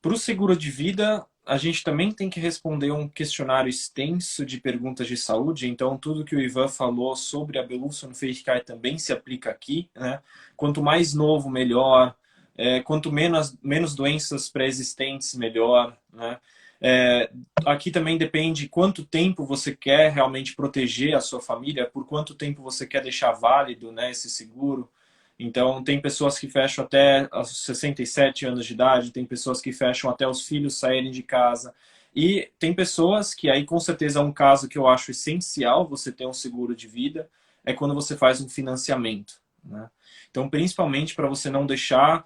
Para o seguro de vida, a gente também tem que responder um questionário extenso de perguntas de saúde, então tudo que o Ivan falou sobre a Berufsunfähigkeit também se aplica aqui. Né? Quanto mais novo, melhor. Quanto menos doenças pré-existentes, melhor. Né? Aqui também depende quanto tempo você quer realmente proteger a sua família, por quanto tempo você quer deixar válido, né, esse seguro. Então, tem pessoas que fecham até os 67 anos de idade, tem pessoas que fecham até os filhos saírem de casa. E tem pessoas que aí, com certeza, é um caso que eu acho essencial você ter um seguro de vida, é quando você faz um financiamento, né? Então, principalmente para você não deixar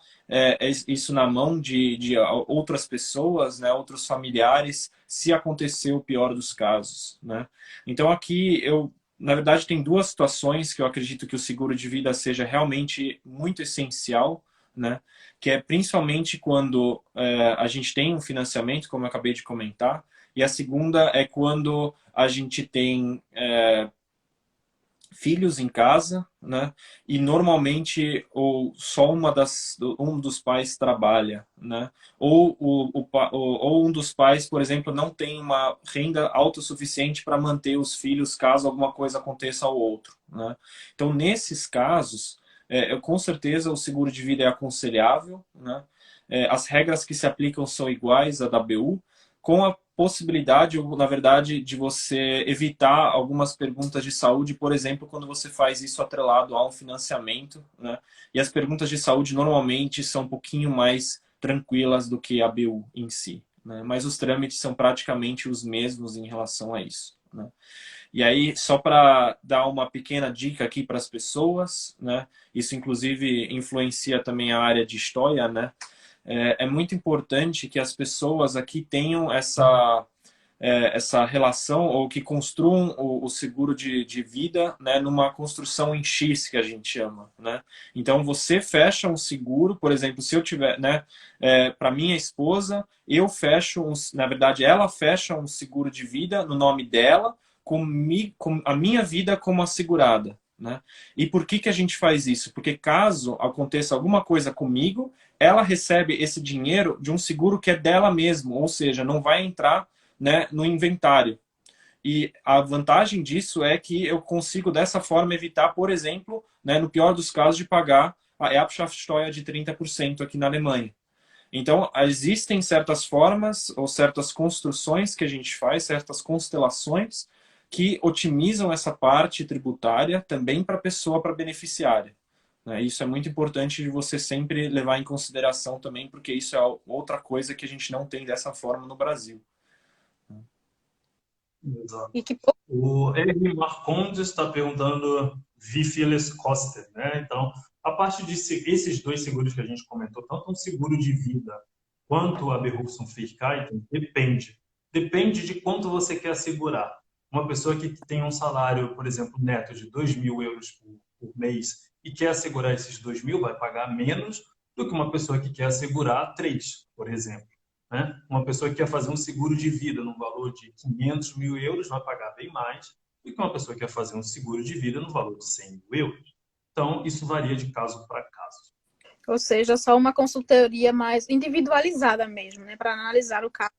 isso na mão de outras pessoas, né, outros familiares, se acontecer o pior dos casos, né? Então, aqui na verdade, tem duas situações que eu acredito que o seguro de vida seja realmente muito essencial, né? Que é principalmente quando a gente tem um financiamento, como eu acabei de comentar, e a segunda é quando a gente tem filhos em casa, né? E normalmente ou só um dos pais trabalha, né? Ou um dos pais, por exemplo, não tem uma renda autossuficiente para manter os filhos caso alguma coisa aconteça ao outro, né? Então, nesses casos, com certeza o seguro de vida é aconselhável, né? As regras que se aplicam são iguais à da BU, com a possibilidade, ou na verdade, de você evitar algumas perguntas de saúde, por exemplo, quando você faz isso atrelado a um financiamento, né? E as perguntas de saúde normalmente são um pouquinho mais tranquilas do que a BU em si, né? Mas os trâmites são praticamente os mesmos em relação a isso, né? E aí, só para dar uma pequena dica aqui para as pessoas, né? Isso inclusive influencia também a área de história, né? É muito importante que as pessoas aqui tenham essa relação, ou que construam o seguro de vida, né, numa construção em X, que a gente chama, né? Então, você fecha um seguro, por exemplo, se eu tiver, né, para minha esposa, eu fecho, na verdade, ela fecha um seguro de vida no nome dela, com a minha vida como assegurada, né? E por que a gente faz isso? Porque caso aconteça alguma coisa comigo, ela recebe esse dinheiro de um seguro que é dela mesmo, ou seja, não vai entrar, né, no inventário. E a vantagem disso é que eu consigo, dessa forma, evitar, por exemplo, né, no pior dos casos, de pagar a Erbschaftssteuer de 30% aqui na Alemanha. Então, existem certas formas ou certas construções que a gente faz, certas constelações que otimizam essa parte tributária também para a pessoa, para a beneficiária, né? Isso é muito importante de você sempre levar em consideração também, porque isso é outra coisa que a gente não tem dessa forma no Brasil. Exato. E que O Henry Marcondes está perguntando wie viel es kostet, né? Então, a parte de esses dois seguros que a gente comentou, tanto um seguro de vida quanto a Berufsunfähigkeit, depende. Depende de quanto você quer assegurar. Uma pessoa que tem um salário, por exemplo, neto de 2.000 euros por mês e quer assegurar esses 2.000, vai pagar menos do que uma pessoa que quer assegurar 3, por exemplo, né? Uma pessoa que quer fazer um seguro de vida no valor de 500 mil euros vai pagar bem mais do que uma pessoa que quer fazer um seguro de vida no valor de 100 mil euros. Então, isso varia de caso para caso. Ou seja, só uma consultoria mais individualizada mesmo, né? Para analisar o caso.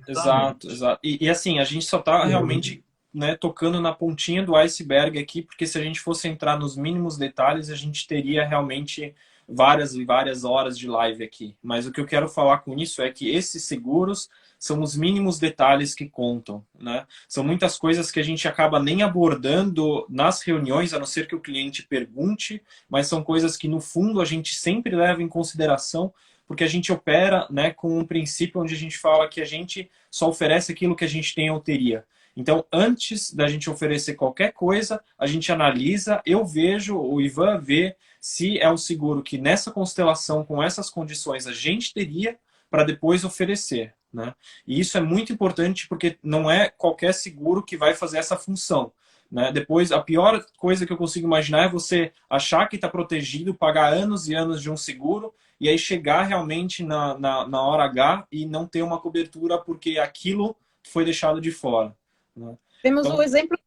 Exato, exato. E assim, a gente só está realmente, né, tocando na pontinha do iceberg aqui, porque se a gente fosse entrar nos mínimos detalhes, a gente teria realmente várias e várias horas de live aqui. Mas o que eu quero falar com isso é que esses seguros são os mínimos detalhes que contam, né? São muitas coisas que a gente acaba nem abordando nas reuniões, a não ser que o cliente pergunte, mas são coisas que, no fundo, a gente sempre leva em consideração, porque a gente opera, né, com um princípio onde a gente fala que a gente só oferece aquilo que a gente tem alteria. Então, antes da gente oferecer qualquer coisa, a gente analisa, eu vejo, o Ivan vê se é um seguro que nessa constelação, com essas condições, a gente teria para depois oferecer, né? E isso é muito importante porque não é qualquer seguro que vai fazer essa função, né? Depois, a pior coisa que eu consigo imaginar é você achar que está protegido, pagar anos e anos de um seguro e aí chegar realmente na hora H e não ter uma cobertura porque aquilo foi deixado de fora, né? Temos Então, o exemplo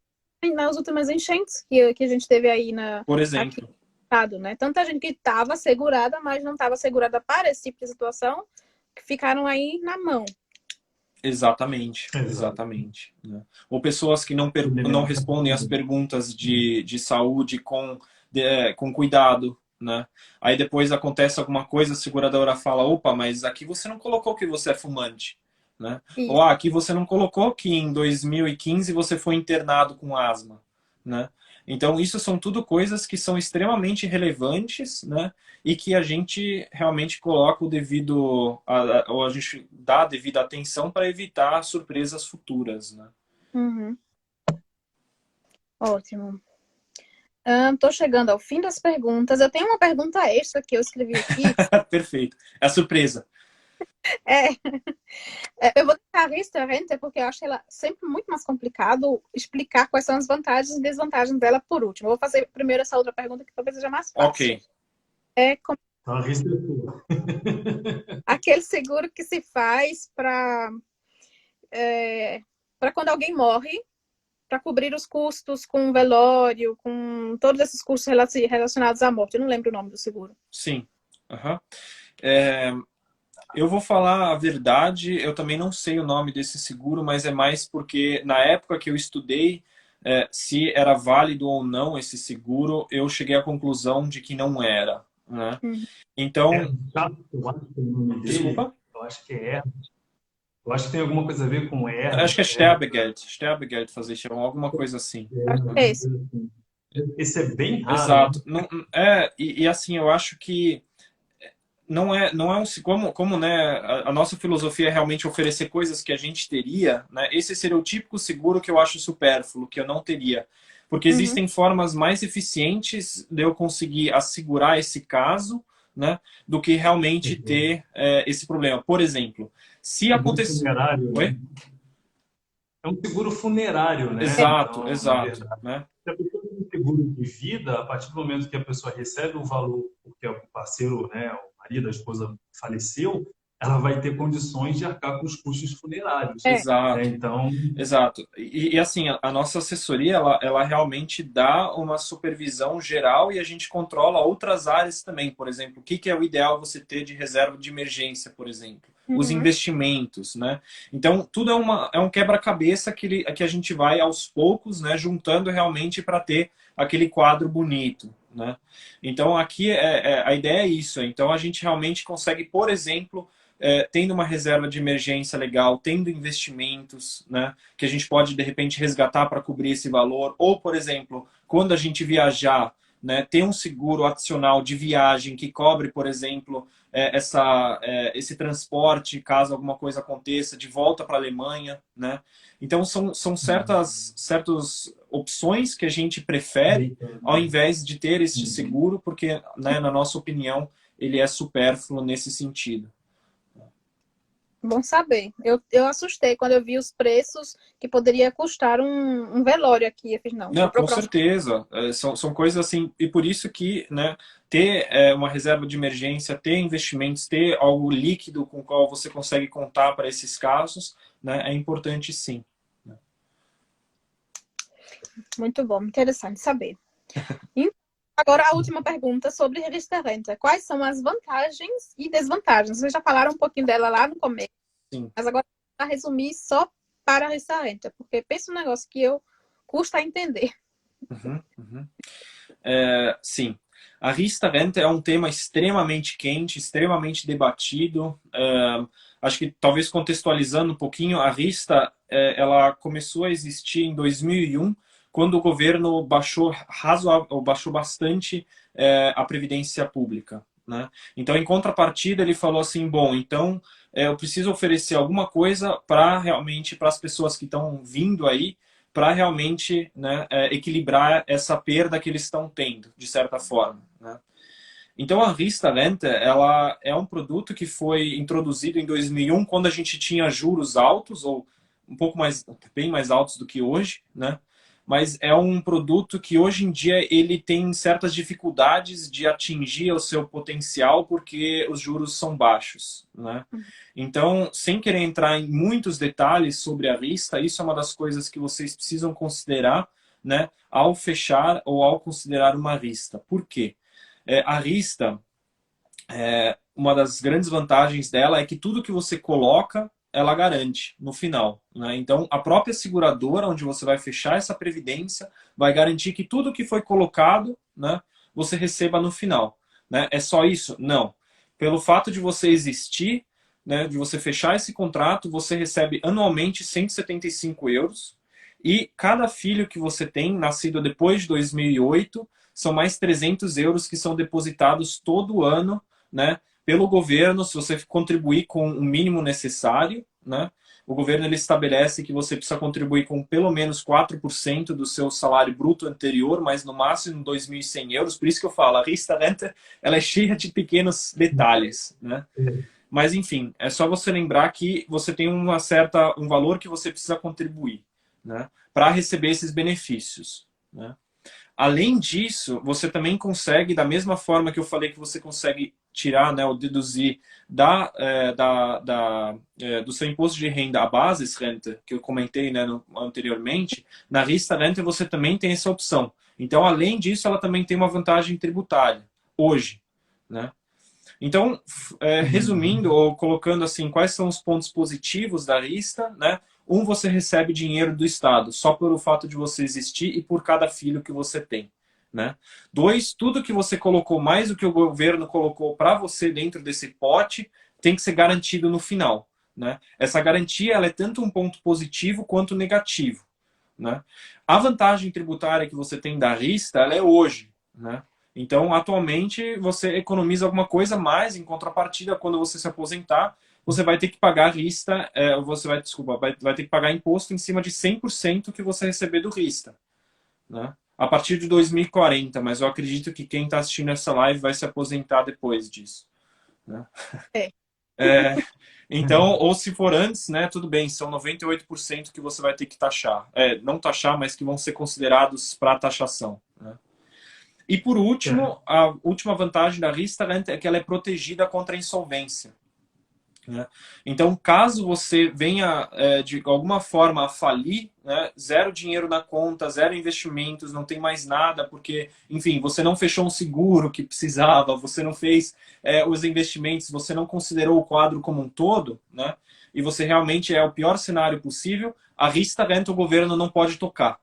nas últimas enchentes que a gente teve aí por aqui exemplo, no estado, né? Tanta gente que estava segurada, mas não estava segurada para esse tipo de situação, que ficaram aí na mão. exatamente, exatamente, né? Ou pessoas que não respondem as perguntas de saúde com cuidado, né? Aí depois acontece alguma coisa, a seguradora fala, opa, mas aqui você não colocou que você é fumante. né? Ou Isso. aqui você não colocou que em 2015 você foi internado com asma, né? Então isso são tudo coisas que são extremamente relevantes, né? E que a gente realmente coloca o devido, ou a gente dá a devida atenção para evitar surpresas futuras, né? Uhum. Ótimo. Tô chegando ao fim das perguntas. Eu tenho uma pergunta extra que eu escrevi aqui. Perfeito. É a surpresa. É, eu vou deixar a Rista Renter porque eu acho ela sempre muito mais complicado explicar quais são as vantagens e desvantagens dela por último. Eu vou fazer primeiro essa outra pergunta que talvez seja mais fácil. Ok. É como Então, a lista é tua. aquele seguro que se faz para quando alguém morre, para cobrir os custos com velório, com todos esses custos relacionados à morte. Eu não lembro o nome do seguro. Sim. Aham. É, eu vou falar a verdade, eu também não sei o nome desse seguro, mas é mais porque na época que eu estudei se era válido ou não esse seguro, eu cheguei à conclusão de que não era, né? Uhum. Então, Eu acho que o nome dele, desculpa, eu acho que é eu acho que tem alguma coisa a ver com acho que é hernia. Sterbegeld fazer alguma coisa assim. Acho que é esse. Esse é bem raro, né? Exato. Não, e assim, eu acho que não é um como né, a nossa filosofia é realmente oferecer coisas que a gente teria, né? Esse seria o típico seguro que eu acho supérfluo, que eu não teria. Porque Uhum. existem formas mais eficientes de eu conseguir assegurar esse caso, né, do que realmente ter esse problema. Por exemplo, se Seguro acontecer. funerário, né? Oi? É um seguro funerário, né? Exato, Então, na exato, verdade, né? se a pessoa tem um seguro de vida, a partir do momento que a pessoa recebe o valor, porque o parceiro, né, o marido, a esposa faleceu, ela vai ter condições de arcar com os custos funerários, É. né? Exato. Então, Exato. E assim, a nossa assessoria, ela realmente dá uma supervisão geral e a gente controla outras áreas também. Por exemplo, o que que é o ideal você ter de reserva de emergência, por exemplo? Os Uhum. investimentos, né? Então, tudo é um quebra-cabeça que a gente vai aos poucos, né, juntando realmente para ter aquele quadro bonito, né? Então, aqui a ideia é isso. Então, a gente realmente consegue, por exemplo, tendo uma reserva de emergência legal, tendo investimentos, né, que a gente pode, de repente, resgatar para cobrir esse valor. Ou, por exemplo, quando a gente viajar, né, ter um seguro adicional de viagem que cobre, por exemplo, esse transporte, caso alguma coisa aconteça, de volta para a Alemanha. Né? Então, são certas opções que a gente prefere, ao invés de ter este seguro, porque, né, na nossa opinião, ele é supérfluo nesse sentido. Bom saber. Eu assustei quando eu vi os preços que poderia custar um velório aqui. Eu fiz, não, Não, vou com procurar um. certeza. São coisas assim, e por isso que, né, ter uma reserva de emergência, ter investimentos, ter algo líquido com o qual você consegue contar para esses casos, né, é importante sim. Muito bom, interessante saber. Então, agora a última pergunta sobre revista Renta. Quais são as vantagens e desvantagens? Vocês já falaram um pouquinho dela lá no começo, Sim. mas agora vou resumir só para a revista Renta, porque pensa um negócio que eu custa entender. Uhum, uhum. Sim. A Rista-Rente é um tema extremamente quente, extremamente debatido. Acho que talvez contextualizando um pouquinho, a Rista ela começou a existir em 2001, quando o governo baixou bastante a previdência pública. Né? Então, em contrapartida, ele falou assim: bom, então eu preciso oferecer alguma coisa para realmente para as pessoas que estão vindo aí, para realmente, né, equilibrar essa perda que eles estão tendo, de certa forma. Né? Então, a Vista Lenta, ela é um produto que foi introduzido em 2001, quando a gente tinha juros altos, ou um pouco mais, bem mais altos do que hoje, né? Mas é um produto que hoje em dia ele tem certas dificuldades de atingir o seu potencial porque os juros são baixos, né? Então, sem querer entrar em muitos detalhes sobre a Vista, isso é uma das coisas que vocês precisam considerar, né, ao fechar ou ao considerar uma Vista. Por quê? A Rista, uma das grandes vantagens dela é que tudo que você coloca, ela garante no final. Né? Então, a própria seguradora, onde você vai fechar essa previdência, vai garantir que tudo que foi colocado, né, você receba no final. Né? É só isso? Não. Pelo fato de você existir, né, de você fechar esse contrato, você recebe anualmente 175 euros. E cada filho que você tem, nascido depois de 2008, são mais 300 euros que são depositados todo ano, né, pelo governo, se você contribuir com o mínimo necessário, né? O governo ele estabelece que você precisa contribuir com pelo menos 4% do seu salário bruto anterior, mas no máximo 2.100 euros. Por isso que eu falo, a Riester-Rente ela é cheia de pequenos detalhes, né? Mas enfim, é só você lembrar que você tem um valor que você precisa contribuir, né, para receber esses benefícios, né? Além disso, você também consegue, da mesma forma que eu falei que você consegue tirar, né, ou deduzir do seu imposto de renda a Basisrente, que eu comentei, né, anteriormente, na Riester-Rente você também tem essa opção. Então, além disso, ela também tem uma vantagem tributária, hoje, né? Então, resumindo ou colocando assim, quais são os pontos positivos da lista, né? Um, você recebe dinheiro do Estado, só pelo fato de você existir e por cada filho que você tem, né? Dois, tudo que você colocou, mais o que o governo colocou para você dentro desse pote, tem que ser garantido no final, né? Essa garantia ela é tanto um ponto positivo quanto negativo, né? A vantagem tributária que você tem da lista, ela é hoje, né? Então, atualmente, você economiza alguma coisa, mas em contrapartida, quando você se aposentar, você vai ter que pagar lista, vai ter que pagar imposto em cima de 100% que você receber do Rista, né? A partir de 2040, mas eu acredito que quem está assistindo essa live vai se aposentar depois disso, né? É. Então, ou se for antes, né, tudo bem, são 98% que você vai ter que taxar. Não taxar, mas que vão ser considerados para taxação, né? E por último, a última vantagem da Riester-Rente é que ela é protegida contra a insolvência, né? Então, caso você venha de alguma forma a falir, né, zero dinheiro na conta, zero investimentos, não tem mais nada, porque, enfim, você não fechou um seguro que precisava, você não fez os investimentos, você não considerou o quadro como um todo, né, e você realmente é o pior cenário possível, a Riester-Rente o governo não pode tocar.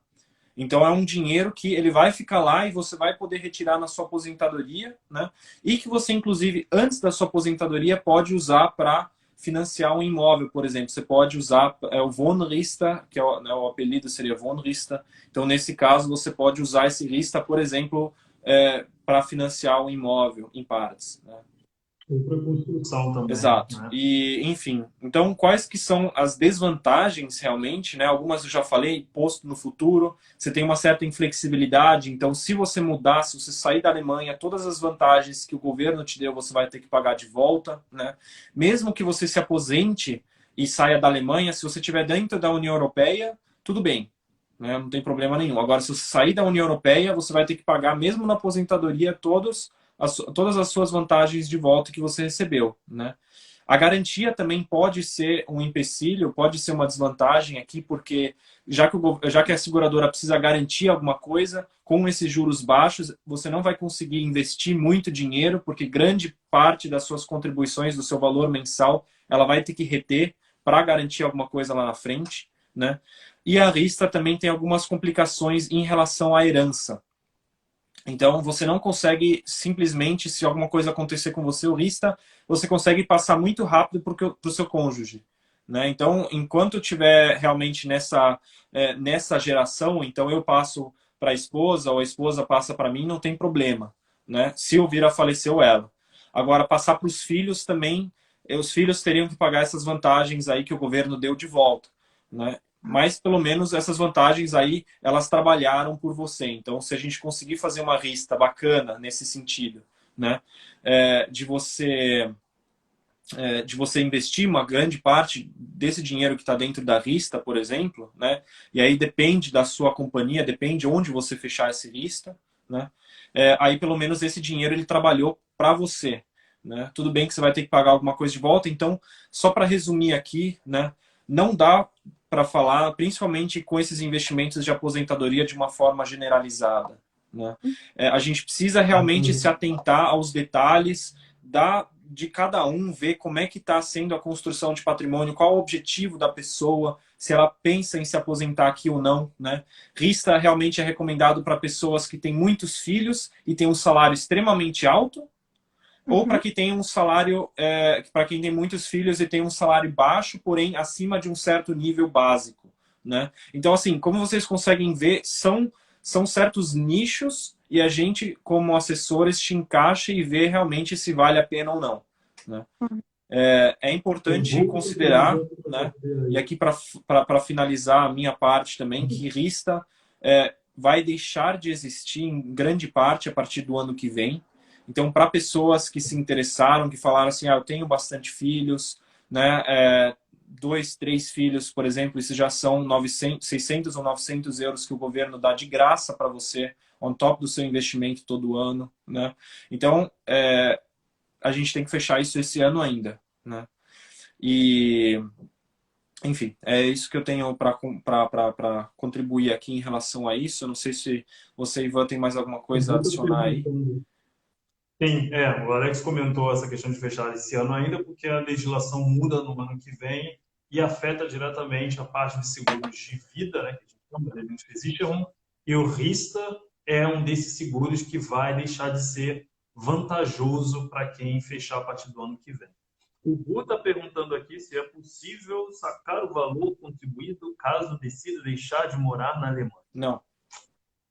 Então é um dinheiro que ele vai ficar lá e você vai poder retirar na sua aposentadoria, né? E que você, inclusive, antes da sua aposentadoria, pode usar para financiar um imóvel, por exemplo. Você pode usar o Wohnriester, que o apelido seria Wohnriester. Então, nesse caso, você pode usar esse Riester, por exemplo, para financiar um imóvel em partes, né? Para construção também. Exato. Né? E, enfim, então quais que são as desvantagens realmente, né? Algumas eu já falei, posto no futuro, você tem uma certa inflexibilidade, então se você mudar, se você sair da Alemanha, todas as vantagens que o governo te deu, você vai ter que pagar de volta, né? Mesmo que você se aposente e saia da Alemanha, se você estiver dentro da União Europeia, tudo bem, né? Não tem problema nenhum. Agora, se você sair da União Europeia, você vai ter que pagar, mesmo na aposentadoria, todas as suas vantagens de volta que você recebeu, né? A garantia também pode ser um empecilho, pode ser uma desvantagem aqui, porque já que a seguradora precisa garantir alguma coisa, com esses juros baixos, você não vai conseguir investir muito dinheiro, porque grande parte das suas contribuições, do seu valor mensal, ela vai ter que reter para garantir alguma coisa lá na frente, né? E a Riester também tem algumas complicações em relação à herança. Então, você não consegue simplesmente, se alguma coisa acontecer com você, o Riester, você consegue passar muito rápido para o seu cônjuge, né? Então, enquanto eu estiver realmente nessa geração, então eu passo para a esposa, ou a esposa passa para mim, não tem problema, né? Se eu vir a falecer ou ela. Agora, passar para os filhos também, os filhos teriam que pagar essas vantagens aí que o governo deu de volta, né? Mas pelo menos essas vantagens aí, elas trabalharam por você. Então, se a gente conseguir fazer uma lista bacana nesse sentido, né, de você investir uma grande parte desse dinheiro que está dentro da lista, por exemplo, né, e aí depende da sua companhia, depende onde você fechar essa lista, né, aí pelo menos esse dinheiro ele trabalhou para você, né. Tudo bem que você vai ter que pagar alguma coisa de volta, então, só para resumir aqui, né, não dá para falar, principalmente com esses investimentos de aposentadoria de uma forma generalizada, né? A gente precisa realmente se atentar aos detalhes de cada um, ver como é que está sendo a construção de patrimônio, qual o objetivo da pessoa, se ela pensa em se aposentar aqui ou não, né? Riester realmente é recomendado para pessoas que têm muitos filhos e têm um salário extremamente alto, ou para Uhum. quem tem um salário, para quem tem muitos filhos e tem um salário baixo, porém acima de um certo nível básico, né? Então, assim, como vocês conseguem ver, são certos nichos e a gente, como assessores, te encaixa e vê realmente se vale a pena ou não, né? É Eu importante vou fazer um considerar, exemplo para né? você E aí. aqui para finalizar a minha parte também, que Rista vai deixar de existir em grande parte a partir do ano que vem. Então, para pessoas que se interessaram, que falaram assim, eu tenho bastante filhos, né? 2, 3 filhos, por exemplo, isso já são 900, 600 ou 900 euros que o governo dá de graça para você, on top do seu investimento todo ano, né? Então, a gente tem que fechar isso esse ano ainda, né? E, enfim, é isso que eu tenho para contribuir aqui em relação a isso. Eu não sei se você, Ivan, tem mais alguma O coisa a Guto está adicionar aí. perguntando. Sim, o Alex comentou essa questão de fechar esse ano ainda, porque a legislação muda no ano que vem e afeta diretamente a parte de seguros de vida, né, que a gente chama, né, existe um, e o RISTA é um desses seguros que vai deixar de ser vantajoso para quem fechar a partir do ano que vem. O Gu está perguntando aqui se é possível sacar o valor contribuído caso decida deixar de morar na Alemanha. Não,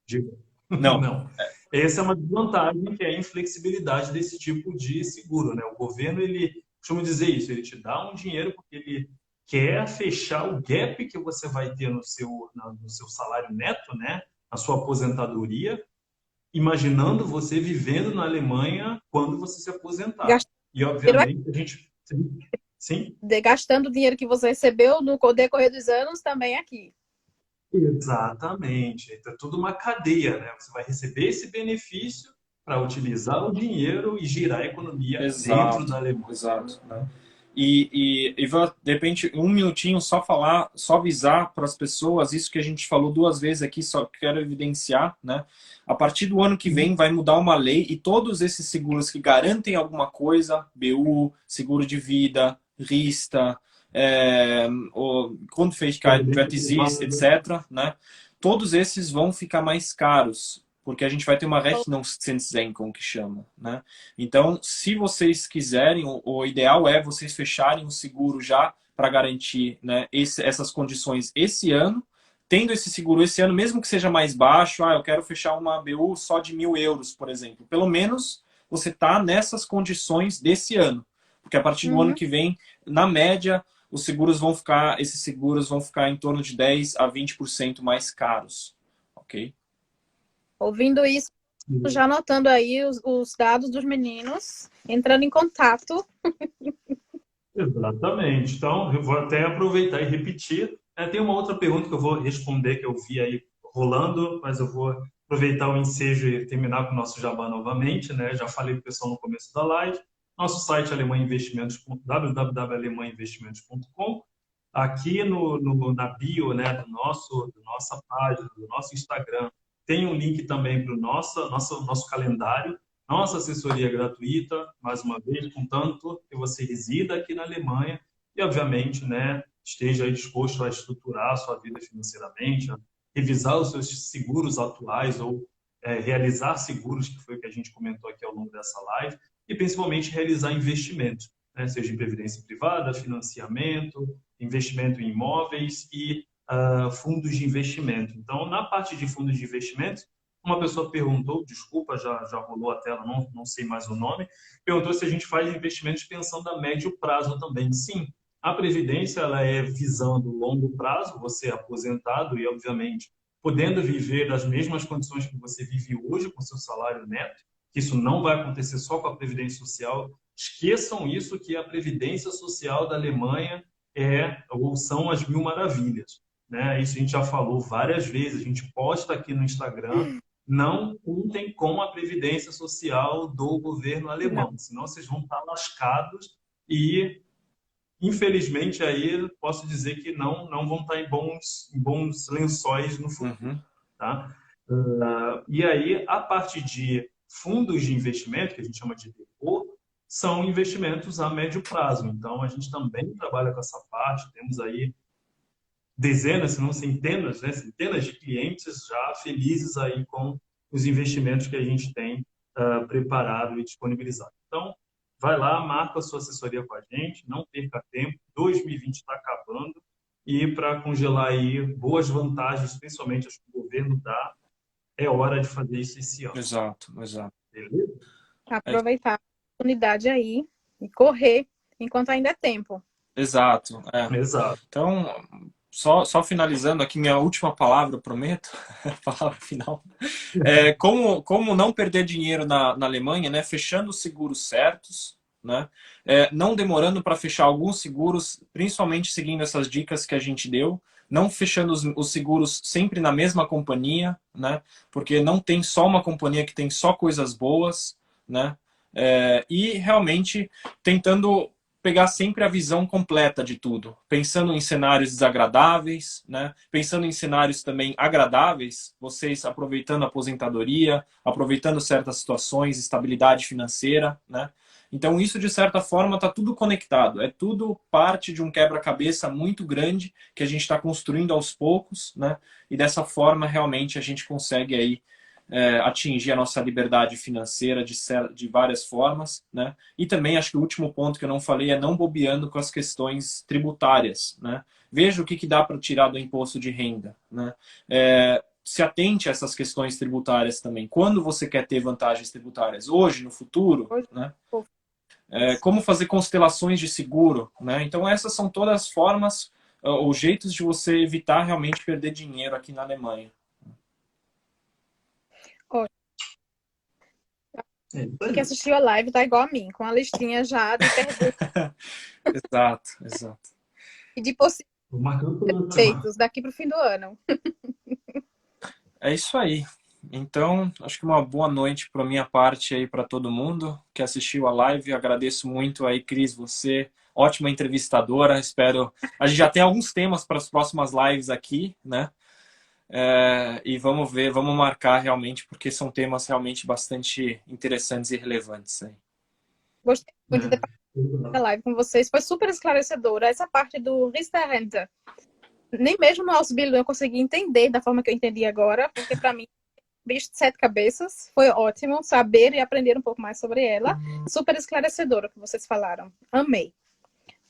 Diga. não. Não. Essa é uma desvantagem, que é a inflexibilidade desse tipo de seguro, né? O governo, ele costuma dizer isso, ele te dá um dinheiro porque ele quer fechar o gap que você vai ter no seu salário neto, né? Na sua aposentadoria, imaginando você vivendo na Alemanha quando você se aposentar. Gastando E, dinheiro obviamente, a gente... Sim? gastando o dinheiro que você recebeu no decorrer dos anos também aqui. Exatamente. Então, é tudo uma cadeia, né? Você vai receber esse benefício para utilizar o dinheiro e girar a economia dentro da Exato, Alemanha. exato, né? Ivan, de repente, um minutinho só falar, só avisar para as pessoas, isso que a gente falou 2 vezes aqui, só quero evidenciar, né? A partir do ano que vem vai mudar uma lei e todos esses seguros que garantem alguma coisa, BU, seguro de vida, Rista, o Grundfähigkeit, Previdência Wertesist, privada. etc., né? Todos esses vão ficar mais caros, porque a gente vai ter uma Rechnungszinssenkung, que chama, né? Então, se vocês quiserem, o ideal é vocês fecharem o seguro já para garantir, né, essas condições esse ano. Tendo esse seguro esse ano, mesmo que seja mais baixo, eu quero fechar uma BU só de 1.000 euros, por exemplo. Pelo menos você está nessas condições desse ano. Porque a partir do ano Uhum. que vem, na média, esses seguros vão ficar em torno de 10 a 20% mais caros. Ok? Ouvindo isso, já anotando aí os dados dos meninos, entrando em contato. Exatamente. Então, eu vou até aproveitar e repetir. Tem uma outra pergunta que eu vou responder, que eu vi aí rolando, mas eu vou aproveitar o ensejo e terminar com o nosso jabá novamente, né? Já falei para o pessoal no começo da live. Nosso site é www.alemanhainvestimentos.com. Aqui na bio, né, da nossa página, do nosso Instagram, tem um link também para o nosso calendário. Nossa assessoria é gratuita, mais uma vez, contanto que você resida aqui na Alemanha e, obviamente, né, esteja aí disposto a estruturar a sua vida financeiramente, a revisar os seus seguros atuais ou realizar seguros, que foi o que a gente comentou aqui ao longo dessa live, e principalmente realizar investimentos, né, seja em previdência privada, financiamento, investimento em imóveis e fundos de investimento. Então, na parte de fundos de investimento, uma pessoa perguntou, desculpa, já rolou a tela, não sei mais o nome, perguntou se a gente faz investimentos pensando a médio prazo também. Sim, a Previdência ela é visando longo prazo, você é aposentado e, obviamente, podendo viver das mesmas condições que você vive hoje com seu salário neto, que isso não vai acontecer só com a Previdência Social. Esqueçam isso, que a Previdência Social da Alemanha ou são as mil maravilhas. Né? Isso a gente já falou várias vezes, a gente posta aqui no Instagram. Não contem com a previdência social do governo Não. alemão, senão vocês vão estar lascados e, infelizmente, aí posso dizer que não vão estar em bons lençóis no futuro. Tá? E aí, a parte de fundos de investimento, que a gente chama de depô, são investimentos a médio prazo. Então, a gente também trabalha com essa parte, temos aí dezenas, se não centenas, né, centenas de clientes já felizes aí com os investimentos que a gente tem preparado e disponibilizado. Então, vai lá, marca a sua assessoria com a gente, não perca tempo, 2020 está acabando, e para congelar aí boas vantagens, principalmente as que o governo dá, é hora de fazer isso esse ano. Exato, exato. Beleza? Aproveitar a oportunidade aí e correr enquanto ainda é tempo. Exato. Exato. Então, só finalizando aqui, minha última palavra, eu prometo, a palavra final. Como não perder dinheiro na Alemanha, né? Fechando os seguros certos, né? Não demorando para fechar alguns seguros, principalmente seguindo essas dicas que a gente deu. Não fechando os seguros sempre na mesma companhia, né? Porque não tem só uma companhia que tem só coisas boas, né? E realmente tentando pegar sempre a visão completa de tudo, pensando em cenários desagradáveis, né? Pensando em cenários também agradáveis, vocês aproveitando a aposentadoria, aproveitando certas situações, estabilidade financeira, né? Então isso de certa forma está tudo conectado, é tudo parte de um quebra-cabeça muito grande que a gente está construindo aos poucos, né? E dessa forma realmente a gente consegue aí atingir a nossa liberdade financeira de várias formas, né? E também acho que o último ponto que eu não falei é não bobeando com as questões tributárias, né? Veja o que dá para tirar do imposto de renda, né? Se atente a essas questões tributárias também. Quando você quer ter vantagens tributárias? Hoje, no futuro, né? Como fazer constelações de seguro, né? Então essas são todas as formas ou jeitos de você evitar realmente perder dinheiro aqui na Alemanha. Que assistiu a live tá igual a mim, com a listinha já de perguntas Exato. e de possíveis feitos daqui para o fim do ano. É isso aí. Então, acho que uma boa noite para minha parte aí para todo mundo que assistiu a live. Agradeço muito aí, Cris, você, ótima entrevistadora. Espero. A gente já tem alguns temas para as próximas lives aqui, né? E vamos ver, vamos marcar realmente, porque são temas realmente bastante interessantes e relevantes aí. Gostei muito de participar da live com vocês, foi super esclarecedora. Essa parte do Riester-Rente, nem mesmo no Ausbildung eu consegui entender da forma que eu entendi agora, porque para mim, bicho de 7 cabeças, foi ótimo saber e aprender um pouco mais sobre ela. Super esclarecedora que vocês falaram. Amei.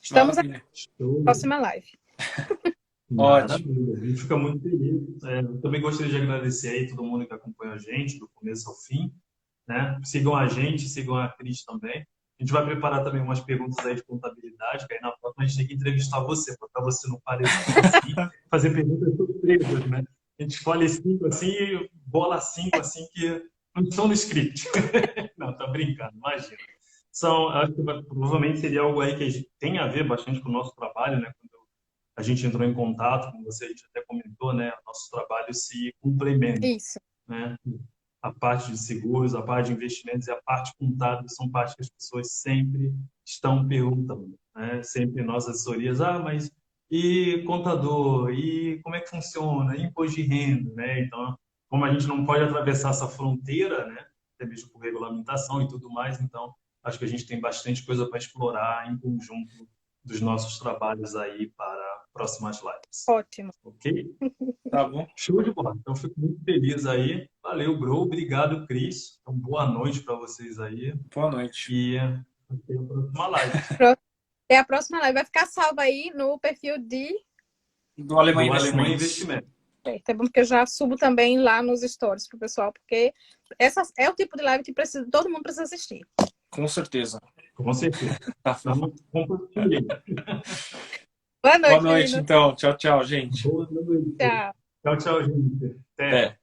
Estamos na próxima live. Maravilha, a gente fica muito feliz. Eu também gostaria de agradecer aí todo mundo que acompanha a gente do começo ao fim, né? Sigam a gente, sigam a Cris também. A gente vai preparar também umas perguntas aí de contabilidade, que aí na próxima a gente tem que entrevistar você, para você não parecer assim, fazer perguntas surpresas, né? A gente escolhe 5 assim e bola 5 assim que não estão no script. Não, tá brincando, imagina. Acho que provavelmente seria algo aí que tem a ver bastante com o nosso trabalho, né? Quando a gente entrou em contato com você, a gente até comentou, né? Nossos trabalhos se complementam. Isso. Né? A parte de seguros, a parte de investimentos e a parte contábil são partes que as pessoas sempre estão perguntando, né? Sempre em nossas assessorias, mas e contador? E como é que funciona? E imposto de renda, né? Então, como a gente não pode atravessar essa fronteira, né? Até mesmo por regulamentação e tudo mais, então acho que a gente tem bastante coisa para explorar em conjunto dos nossos trabalhos aí para próximas lives. Ótimo. Ok? Tá bom. Show de bola. Então, fico muito feliz aí. Valeu, Bro. Obrigado, Cris. Então, boa noite para vocês aí. Boa noite. E até a próxima live. E a próxima live vai ficar salva aí no perfil do Alemanha Investimento. É bom porque eu já subo também lá nos stories pro pessoal, porque essa é o tipo de live que todo mundo precisa assistir. Com certeza. Com certeza. Então, compartilhei. Boa noite, então. Tchau, tchau, gente. Boa noite. Tchau. Tchau, gente. Até.